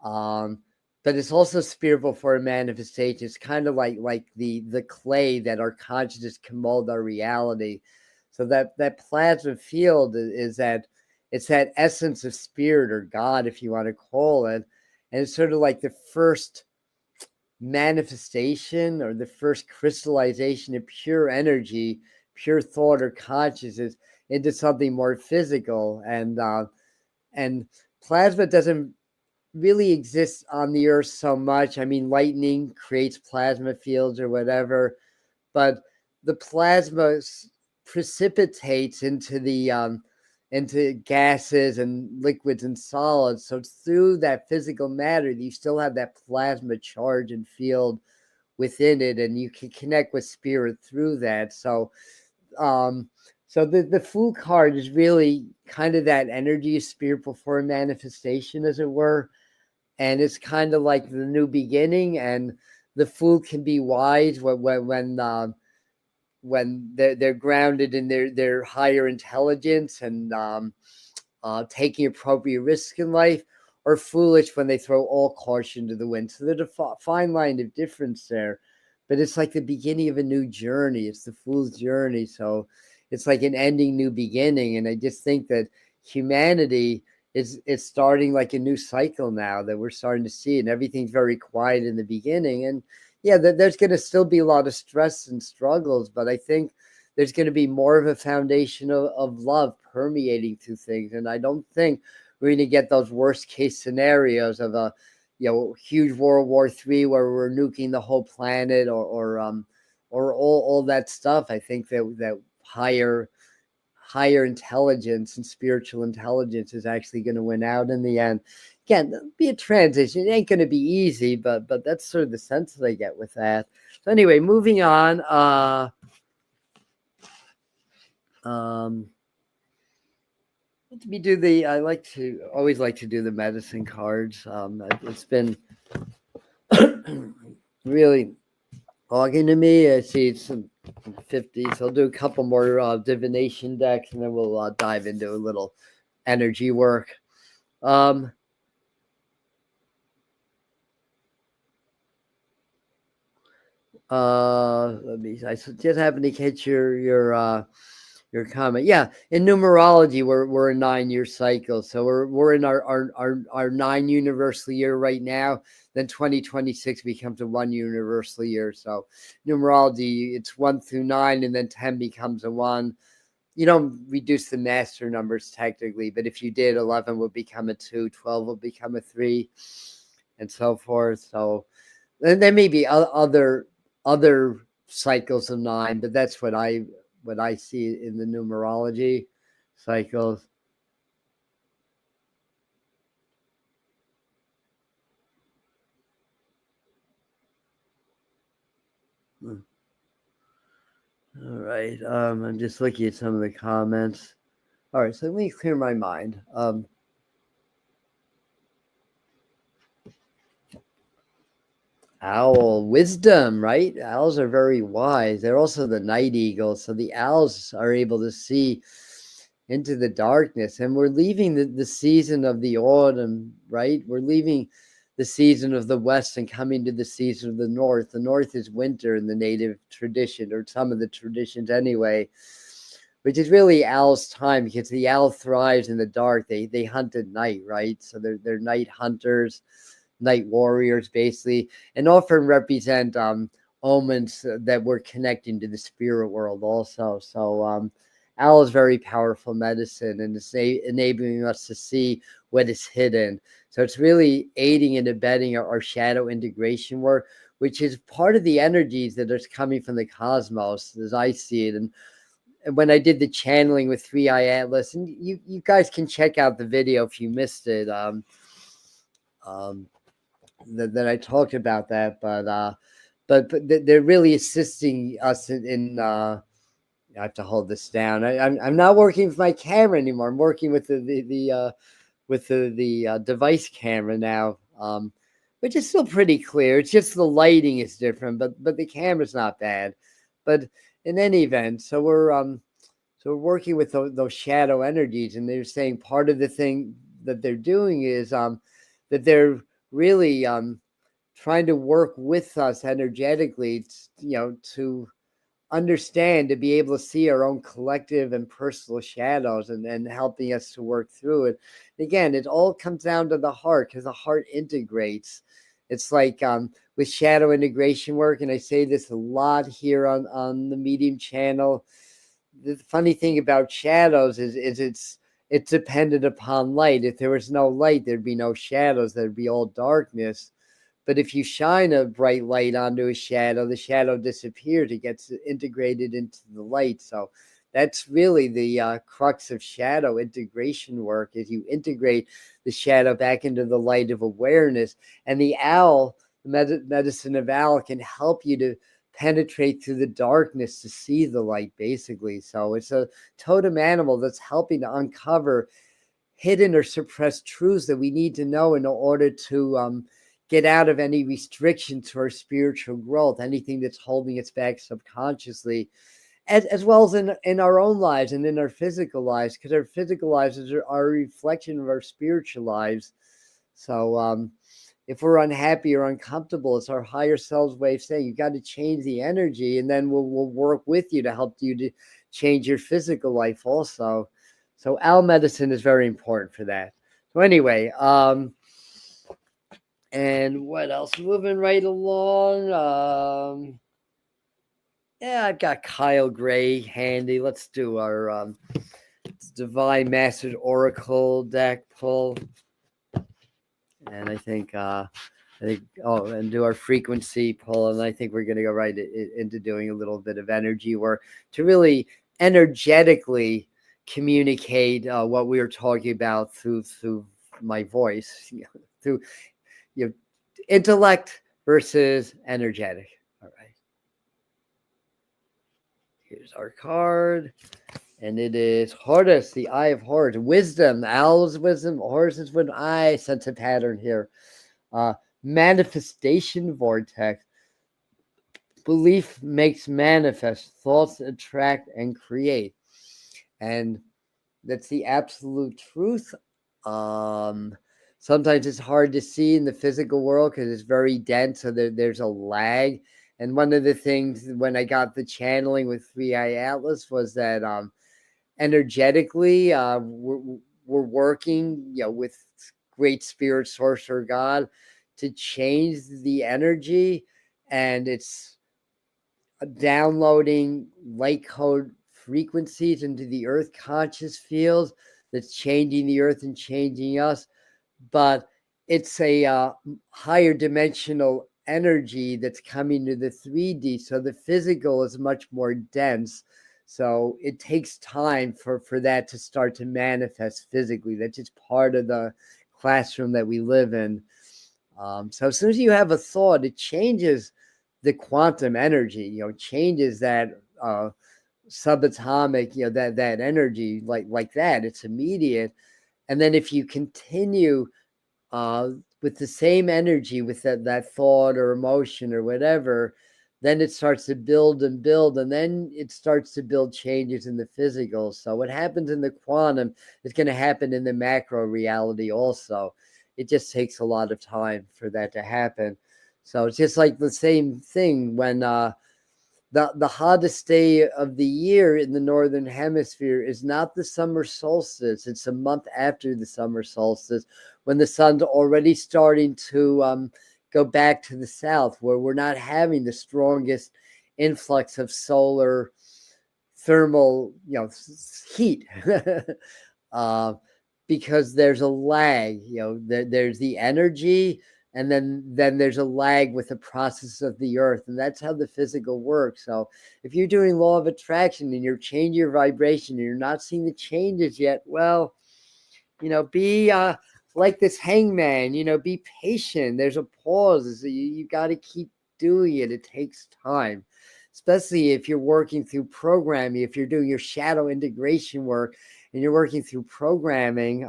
But it's also spirit before manifestation. It's kind of like the clay that our consciousness can mold our reality. So that plasma field is that it's that essence of spirit or God, if you want to call it. And it's sort of like the first manifestation or the first crystallization of pure energy, pure thought or consciousness into something more physical. And plasma doesn't really exist on the earth so much. I mean, lightning creates plasma fields or whatever, but the plasma precipitates into gases and liquids and solids. So it's through that physical matter that you still have that plasma charge and field within it, and you can connect with spirit through that. So the Fool card is really kind of that energy of spirit before manifestation, as it were. And it's kind of like the new beginning, and the Fool can be wise when they're grounded in their higher intelligence and taking appropriate risks in life, or foolish when they throw all caution to the wind. So there's a fine line of difference there. but it's like the beginning of a new journey. It's the fool's journey. So it's like an ending, new beginning. And I just think that humanity is starting like a new cycle now that we're starting to see, and everything's very quiet in the beginning. And yeah, there's going to still be a lot of stress and struggles, but I think there's going to be more of a foundation of love permeating through things. And I don't think we're going to get those worst case scenarios of a huge World War III where we're nuking the whole planet, or all that stuff. I think that higher intelligence and spiritual intelligence is actually going to win out in the end. Again, there'll be a transition. It ain't going to be easy, but that's sort of the sense that I get with that. So anyway, moving on. Let me do the. I always like to do the medicine cards. It's been really talking to me. I see it's some 50s. I'll do a couple more divination decks, and then we'll dive into a little energy work. Let me. I just happened to catch your comment. Yeah, in numerology, we're a 9-year cycle, so we're in our 9 universal year right now. Then 2026 becomes a 1 universal year. So numerology, it's 1 through 9, and then 10 becomes a 1. You don't reduce the master numbers technically, but if you did, 11 would become a 2, 12 will become a 3, and so forth. So then there may be other cycles of 9, but that's what I see in the numerology cycles. All right. I'm just looking at some of the comments. All right, so let me clear my mind. Owl wisdom, right? Owls are very wise. They're also the night eagles. So the owls are able to see into the darkness. And we're leaving the season of the autumn, right? We're leaving the season of the west and coming to the season of the north. The north is winter in the native tradition, or some of the traditions anyway, which is really owl's time, because the owl thrives in the dark. They hunt at night, right? So they're night hunters, night warriors, basically, and often represent omens that we're connecting to the spirit world also. So owl is very powerful medicine, and it's enabling us to see what is hidden. So it's really aiding and abetting our shadow integration work, which is part of the energies that are coming from the cosmos, as I see it. And when I did the channeling with 3i Atlas, and you guys can check out the video if you missed it. That I talked about that, but they're really assisting us in I have to hold this down. I'm not working with my camera anymore. I'm working with the device camera now, which is still pretty clear. It's just the lighting is different, but the camera's not bad. But in any event, so we're working with those shadow energies, and they're saying part of the thing that they're doing is that they're really trying to work with us energetically, to understand, to be able to see our own collective and personal shadows, and helping us to work through it. Again, it all comes down to the heart, because the heart integrates. It's like with shadow integration work, and I say this a lot here on the Medium channel. The funny thing about shadows is it's dependent upon light. If there was no light, there'd be no shadows. There'd be all darkness. But if you shine a bright light onto a shadow, the shadow disappears. It gets integrated into the light. So that's really the crux of shadow integration work, is you integrate the shadow back into the light of awareness. And the owl, the medicine of owl, can help you to penetrate through the darkness to see the light, basically. So it's a totem animal that's helping to uncover hidden or suppressed truths that we need to know in order to get out of any restriction to our spiritual growth, anything that's holding us back subconsciously, as well as in our own lives and in our physical lives, because our physical lives are a reflection of our spiritual lives. So if we're unhappy or uncomfortable, it's our higher self's way of saying, you got to change the energy, and then we'll work with you to help you to change your physical life also. So owl medicine is very important for that. So anyway, and what else? Moving right along. Yeah, I've got Kyle Gray handy. Let's do our Divine Mastered Oracle deck pull. And I think and do our frequency pull. And I think we're going to go right into doing a little bit of energy work to really energetically communicate what we were talking about through my voice, through intellect versus energetic. All right. Here's our card. And it is Horus, the Eye of Horus. Wisdom, Owl's wisdom, Horus's wisdom. I sense a pattern here. Manifestation vortex. Belief makes manifest. Thoughts attract and create. And that's the absolute truth. Sometimes it's hard to see in the physical world because it's very dense, so there's a lag. And one of the things when I got the channeling with 3i Atlas was that energetically we're working with great spirit, sorcerer, God, to change the energy, and it's downloading light code frequencies into the earth conscious fields that's changing the earth and changing us. But it's a higher dimensional energy that's coming to the 3D, so the physical is much more dense. So it takes time for that to start to manifest physically. That's just part of the classroom that we live in. So as soon as you have a thought, it changes the quantum energy, changes that subatomic, that energy like that. It's immediate. And then if you continue with the same energy, with that thought or emotion or whatever, then it starts to build and build, and then it starts to build changes in the physical. So what happens in the quantum is going to happen in the macro reality also. It just takes a lot of time for that to happen. So it's just like the same thing when the hottest day of the year in the northern hemisphere is not the summer solstice. It's a month after the summer solstice, when the sun's already starting to go back to the south, where we're not having the strongest influx of solar thermal heat. Because there's a lag. There's the energy, and then there's a lag with the process of the earth, and that's how the physical works. So if you're doing law of attraction and you're changing your vibration and you're not seeing the changes yet, well, be like this hangman, be patient. There's a pause. You got to keep doing it. It takes time, especially if you're working through programming, if you're doing your shadow integration work and you're working through programming.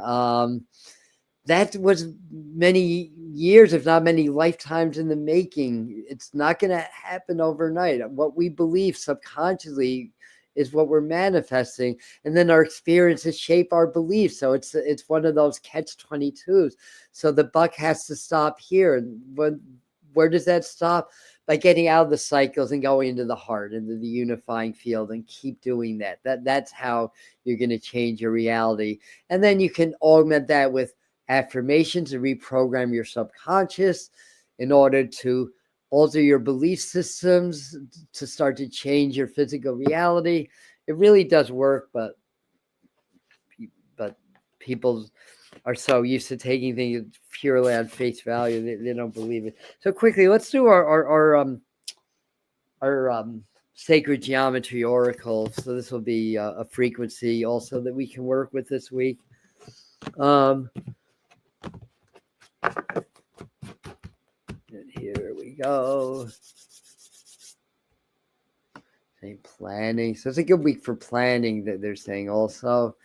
That was many years, if not many lifetimes in the making. It's not going to happen overnight. What we believe subconsciously is what we're manifesting, and then our experiences shape our beliefs. So it's one of those catch-22s. So the buck has to stop here. Where does that stop? By getting out of the cycles and going into the heart, into the unifying field, and keep doing that. That's how you're going to change your reality. And then you can augment that with affirmations to reprogram your subconscious in order to alter your belief systems to start to change your physical reality. It really does work, but people are so used to taking things purely on face value, they don't believe it. So quickly, let's do our sacred geometry oracle. So this will be a frequency also that we can work with this week. And here we go. Planning. So it's a good week for planning, that they're saying also.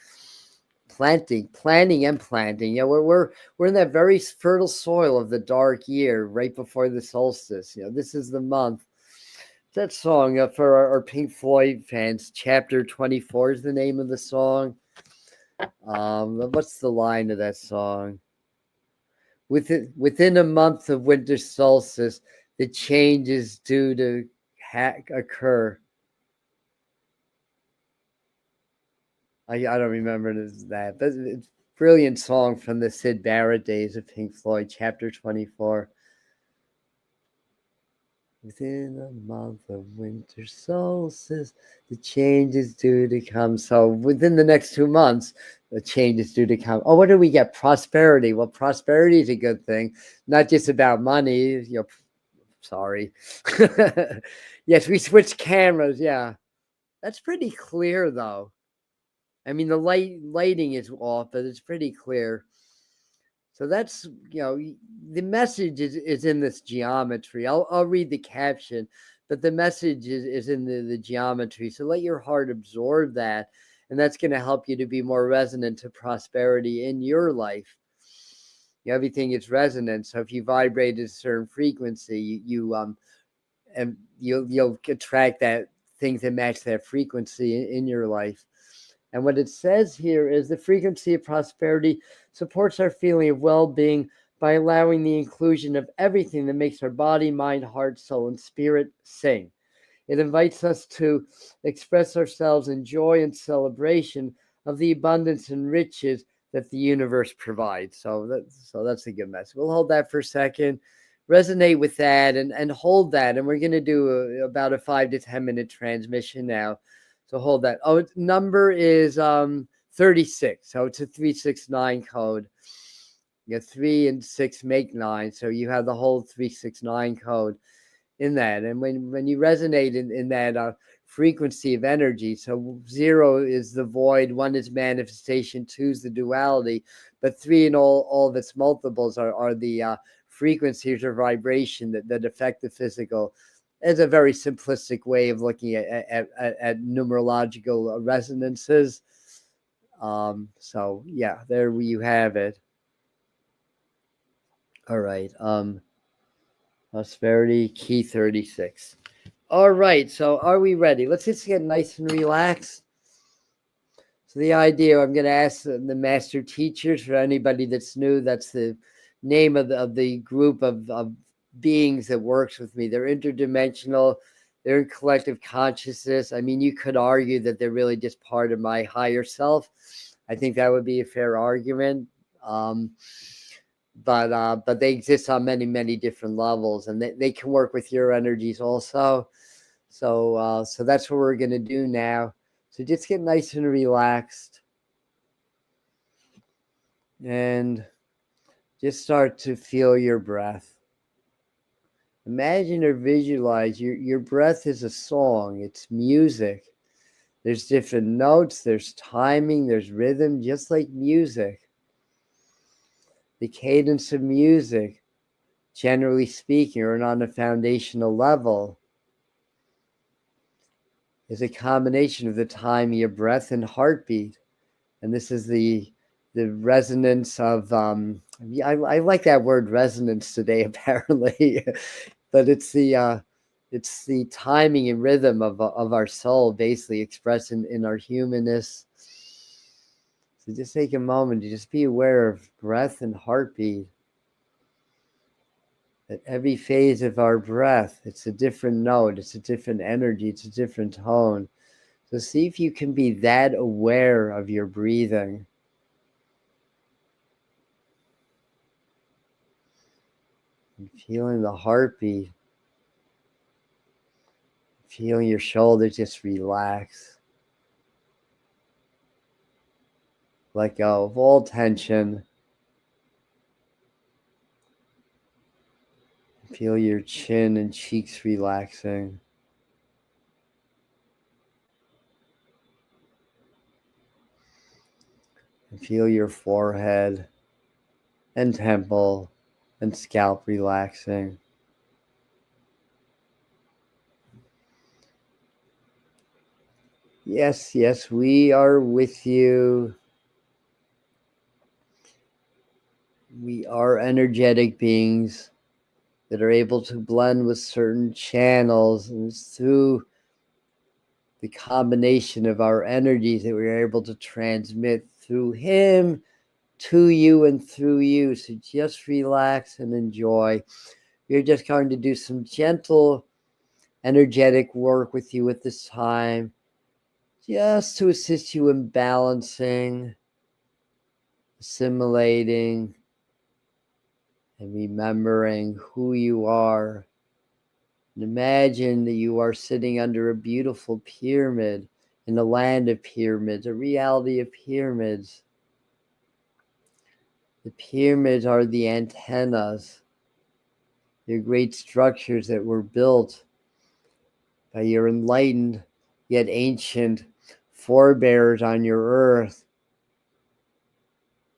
Planning and planting. We're in that very fertile soil of the dark year right before the solstice. This is the month. That song for our Pink Floyd fans, Chapter 24 is the name of the song. What's the line of that song? within a month of winter solstice, the change is due to occur. I don't remember that, but it's a brilliant song from the Syd Barrett days of Pink Floyd, chapter 24. Within a month of winter solstice, the change is due to come. So within the next 2 months, the change is due to come. Oh, what do we get? Prosperity. Well, prosperity is a good thing, not just about money. Sorry. Yes, we switched cameras. Yeah, that's pretty clear, though. I mean, the lighting is off, but it's pretty clear. So that's, the message is in this geometry. I'll read the caption, but the message is in the geometry. So let your heart absorb that. And that's going to help you to be more resonant to prosperity in your life. Everything is resonant. So if you vibrate at a certain frequency, and you'll attract that things that match that frequency in your life. And what it says here is the frequency of prosperity supports our feeling of well-being by allowing the inclusion of everything that makes our body, mind, heart, soul, and spirit sing. It invites us to express ourselves in joy and celebration of the abundance and riches that the universe provides. So that's a good message. We'll hold that for a second, resonate with that, and hold that. And we're going to do about a 5 to 10 minute transmission now. So hold that. Oh, number is 36. So it's a 369 code. 3 and 6 make 9. So you have the whole 369 code in that. And when you resonate in that frequency of energy, so 0 is the void, 1 is manifestation, 2 is the duality, but 3 and all of its multiples are the frequencies or vibration that affect the physical. It's a very simplistic way of looking at numerological resonances. So yeah, there you have it. All right. Prosperity key 36. All right. So are we ready? Let's just get nice and relaxed. So the idea, I'm going to ask the master teachers, for anybody that's new, that's the name of the group of beings that works with me. They're interdimensional. They're in collective consciousness. I mean, you could argue that they're really just part of my higher self. I think that would be a fair argument. But they exist on many different levels, and they can work with your energies also. So that's what we're going to do now. So just get nice and relaxed, and just start to feel your breath. Imagine or visualize your breath is a song. It's music. There's different notes, there's timing, there's rhythm, just like music. The cadence of music, generally speaking, or on a foundational level, is a combination of the time of your breath and heartbeat. And this is the resonance of, I like that word resonance today, apparently, but it's the timing and rhythm of our soul, basically expressed in our humanness. So just take a moment to just be aware of breath and heartbeat. At every phase of our breath, it's a different note, it's a different energy, it's a different tone. So see if you can be that aware of your breathing. And feeling the heartbeat. Feeling your shoulders just relax. Let go of all tension. Feel your chin and cheeks relaxing. And feel your forehead and temple and scalp relaxing. Yes, we are with you. We are energetic beings that are able to blend with certain channels, and it's through the combination of our energies that we're able to transmit through him to you and through you. So just relax and enjoy. We're just going to do some gentle, energetic work with you at this time, just to assist you in balancing, assimilating, and remembering who you are. And imagine that you are sitting under a beautiful pyramid in a land of pyramids, a reality of pyramids. The pyramids are the antennas. They're great structures that were built by your enlightened yet ancient forebears on your earth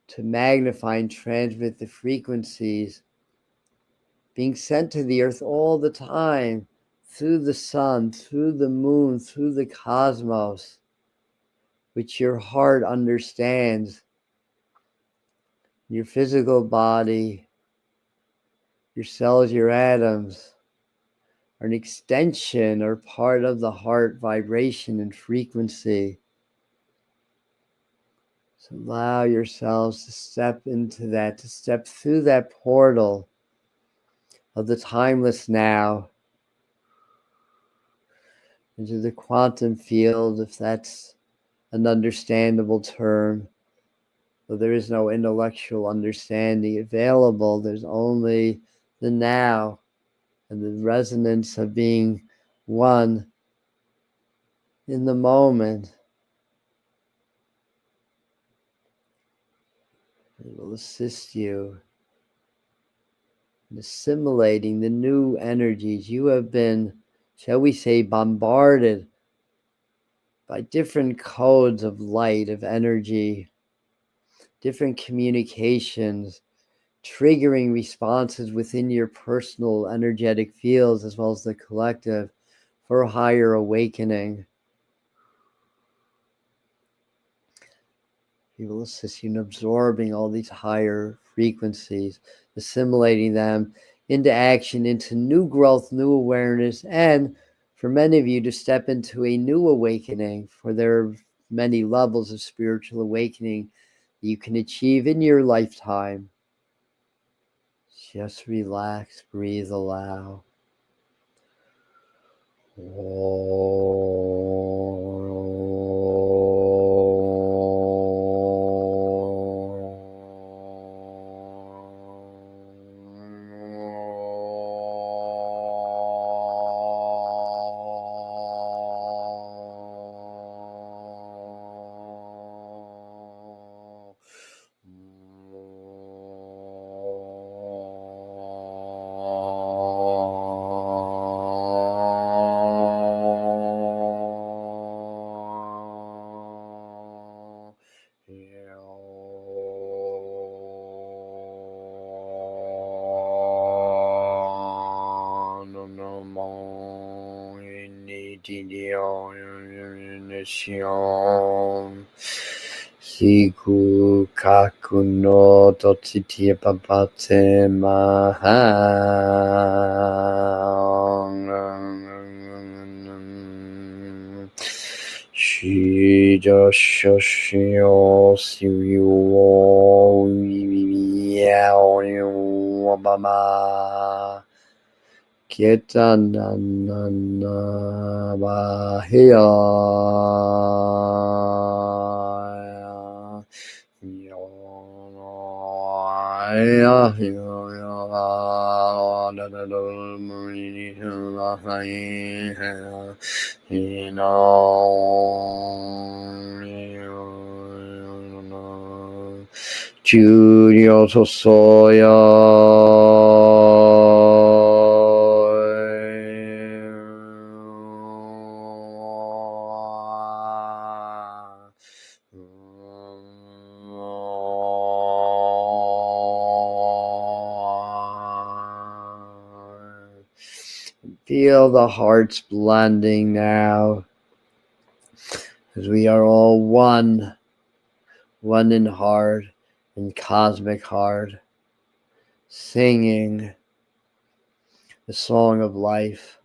to magnify and transmit the frequencies being sent to the earth all the time through the sun, through the moon, through the cosmos, which your heart understands. Your physical body, your cells, your atoms are an extension or part of the heart vibration and frequency. So allow yourselves to step into that, to step through that portal of the timeless now into the quantum field, if that's an understandable term. Though there is no intellectual understanding available, there's only the now and the resonance of being one in the moment. It will assist you in assimilating the new energies. You have been, shall we say, bombarded by different codes of light, of energy, different communications, triggering responses within your personal energetic fields as well as the collective for a higher awakening. He will assist you in absorbing all these higher frequencies, assimilating them into action, into new growth, new awareness, and for many of you to step into a new awakening, for there are many levels of spiritual awakening that you can achieve in your lifetime. Just relax, breathe, allow. Siku kaku no totsiti papate maha. Shija shoshio siyo yao baba. Kieta na na na bahia. Julio Sosoya. Feel the hearts blending now, as we are all one in heart and cosmic heart, singing the song of life,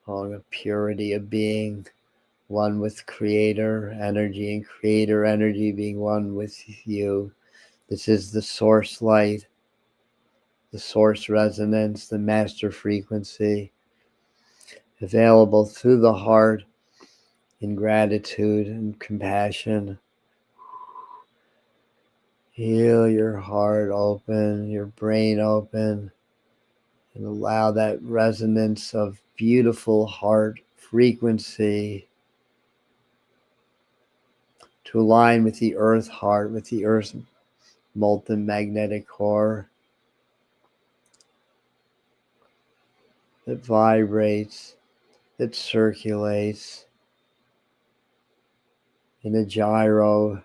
song of purity of being, one with creator energy, and creator energy being one with you. This is the source light, the source resonance, the master frequency, available through the heart in gratitude and compassion. Feel your heart open, your brain open, and allow that resonance of beautiful heart frequency to align with the earth heart, with the earth's molten magnetic core that vibrates, that circulates in a gyro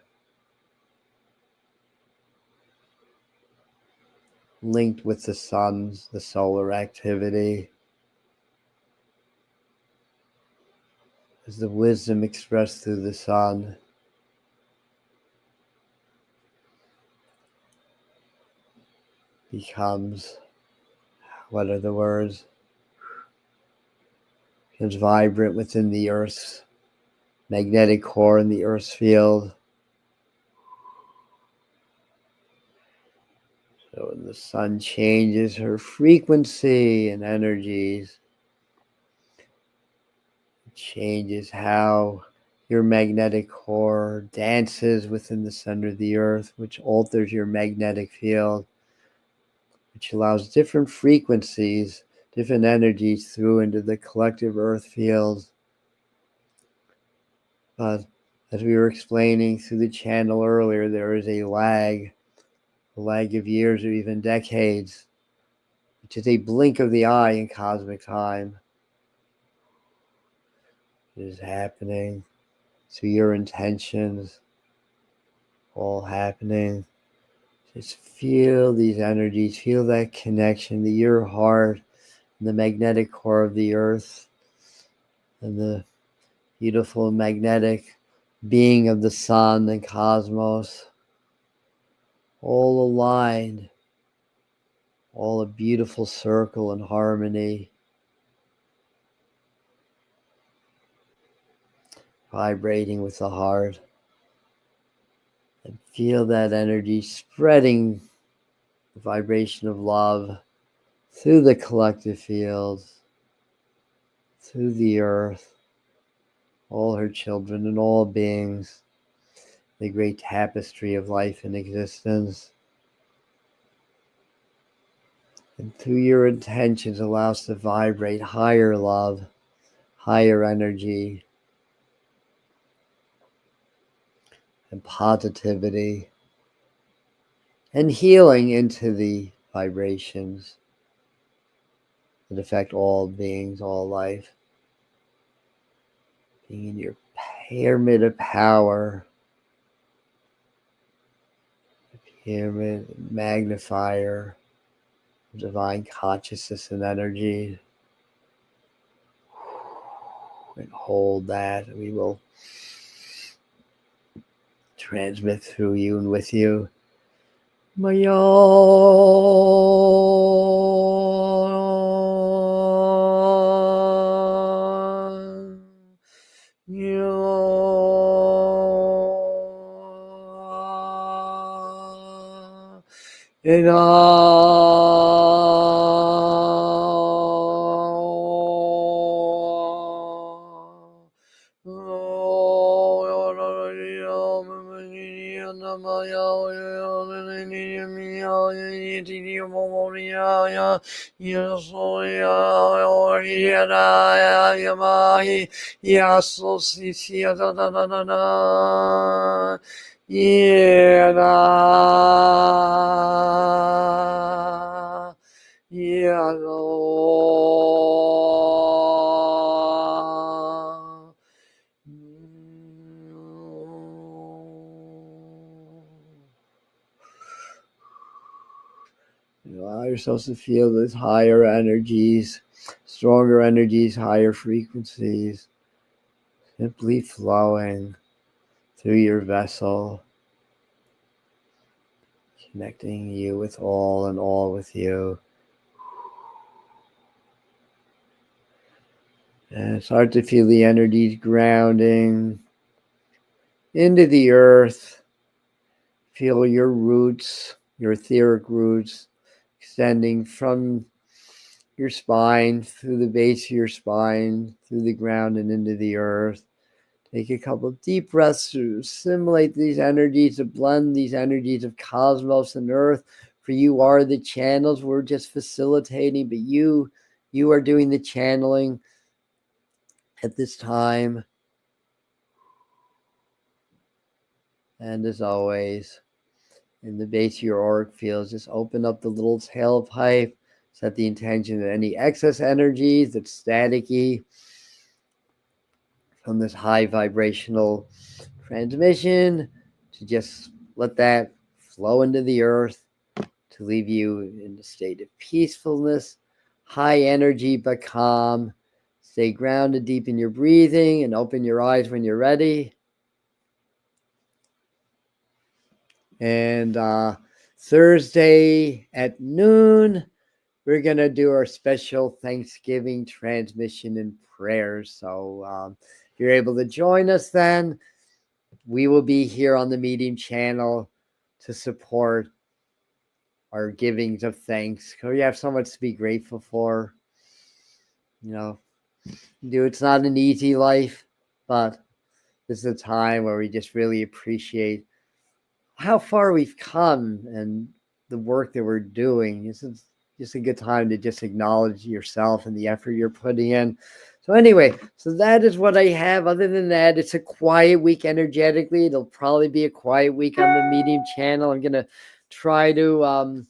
linked with the sun's, the solar activity. As the wisdom expressed through the sun becomes, what are the words? Becomes vibrant within the earth's magnetic core and the earth's field. So when the sun changes her frequency and energies, it changes how your magnetic core dances within the center of the earth, which alters your magnetic field, which allows different frequencies, different energies through into the collective earth fields. But as we were explaining through the channel earlier, there is a lag of years or even decades, which is a blink of the eye in cosmic time. It is happening through your intentions, all happening. Just feel these energies, feel that connection to your heart and the magnetic core of the earth and the beautiful magnetic being of the sun and cosmos, all aligned, all a beautiful circle and harmony, vibrating with the heart. And feel that energy spreading the vibration of love through the collective fields, through the earth, all her children and all beings, the great tapestry of life and existence. And through your intentions, allow us to vibrate higher love, higher energy, and positivity, and healing into the vibrations that affect all beings, all life. Being in your pyramid of power, pyramid magnifier, divine consciousness and energy. And hold that. We will transmit through you and with you. Maya. Allow yourselves to feel those higher energies, stronger energies, higher frequencies, simply flowing through your vessel, connecting you with all and all with you. And start to feel the energies grounding into the earth. Feel your roots, your etheric roots, extending from your spine, through the base of your spine, through the ground and into the earth. Take a couple of deep breaths to assimilate these energies, to blend these energies of cosmos and earth. For you are the channels. We're just facilitating, but you are doing the channeling at this time. And as always, in the base of your auric fields, just open up the little tailpipe. Set the intention that any excess energies that's staticky from this high vibrational transmission, to just let that flow into the earth, to leave you in a state of peacefulness, high energy but calm. Stay grounded deep in your breathing and open your eyes when you're ready. And Thursday at noon, we're going to do our special Thanksgiving transmission and prayers. So if you're able to join us then, we will be here on the Medium channel to support our givings of thanks. We have so much to be grateful for. You know, it's not an easy life, but this is a time where we just really appreciate how far we've come and the work that we're doing. This is just a good time to just acknowledge yourself and the effort you're putting in. So anyway, so that is what I have. Other than that, it's a quiet week energetically. It'll probably be a quiet week on the Medium channel. I'm going to try to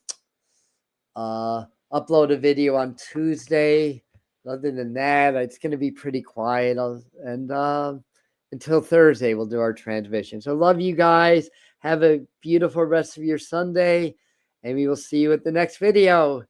upload a video on Tuesday. Other than that, it's going to be pretty quiet. And until Thursday, we'll do our transmission. So love you guys. Have a beautiful rest of your Sunday, and we will see you at the next video.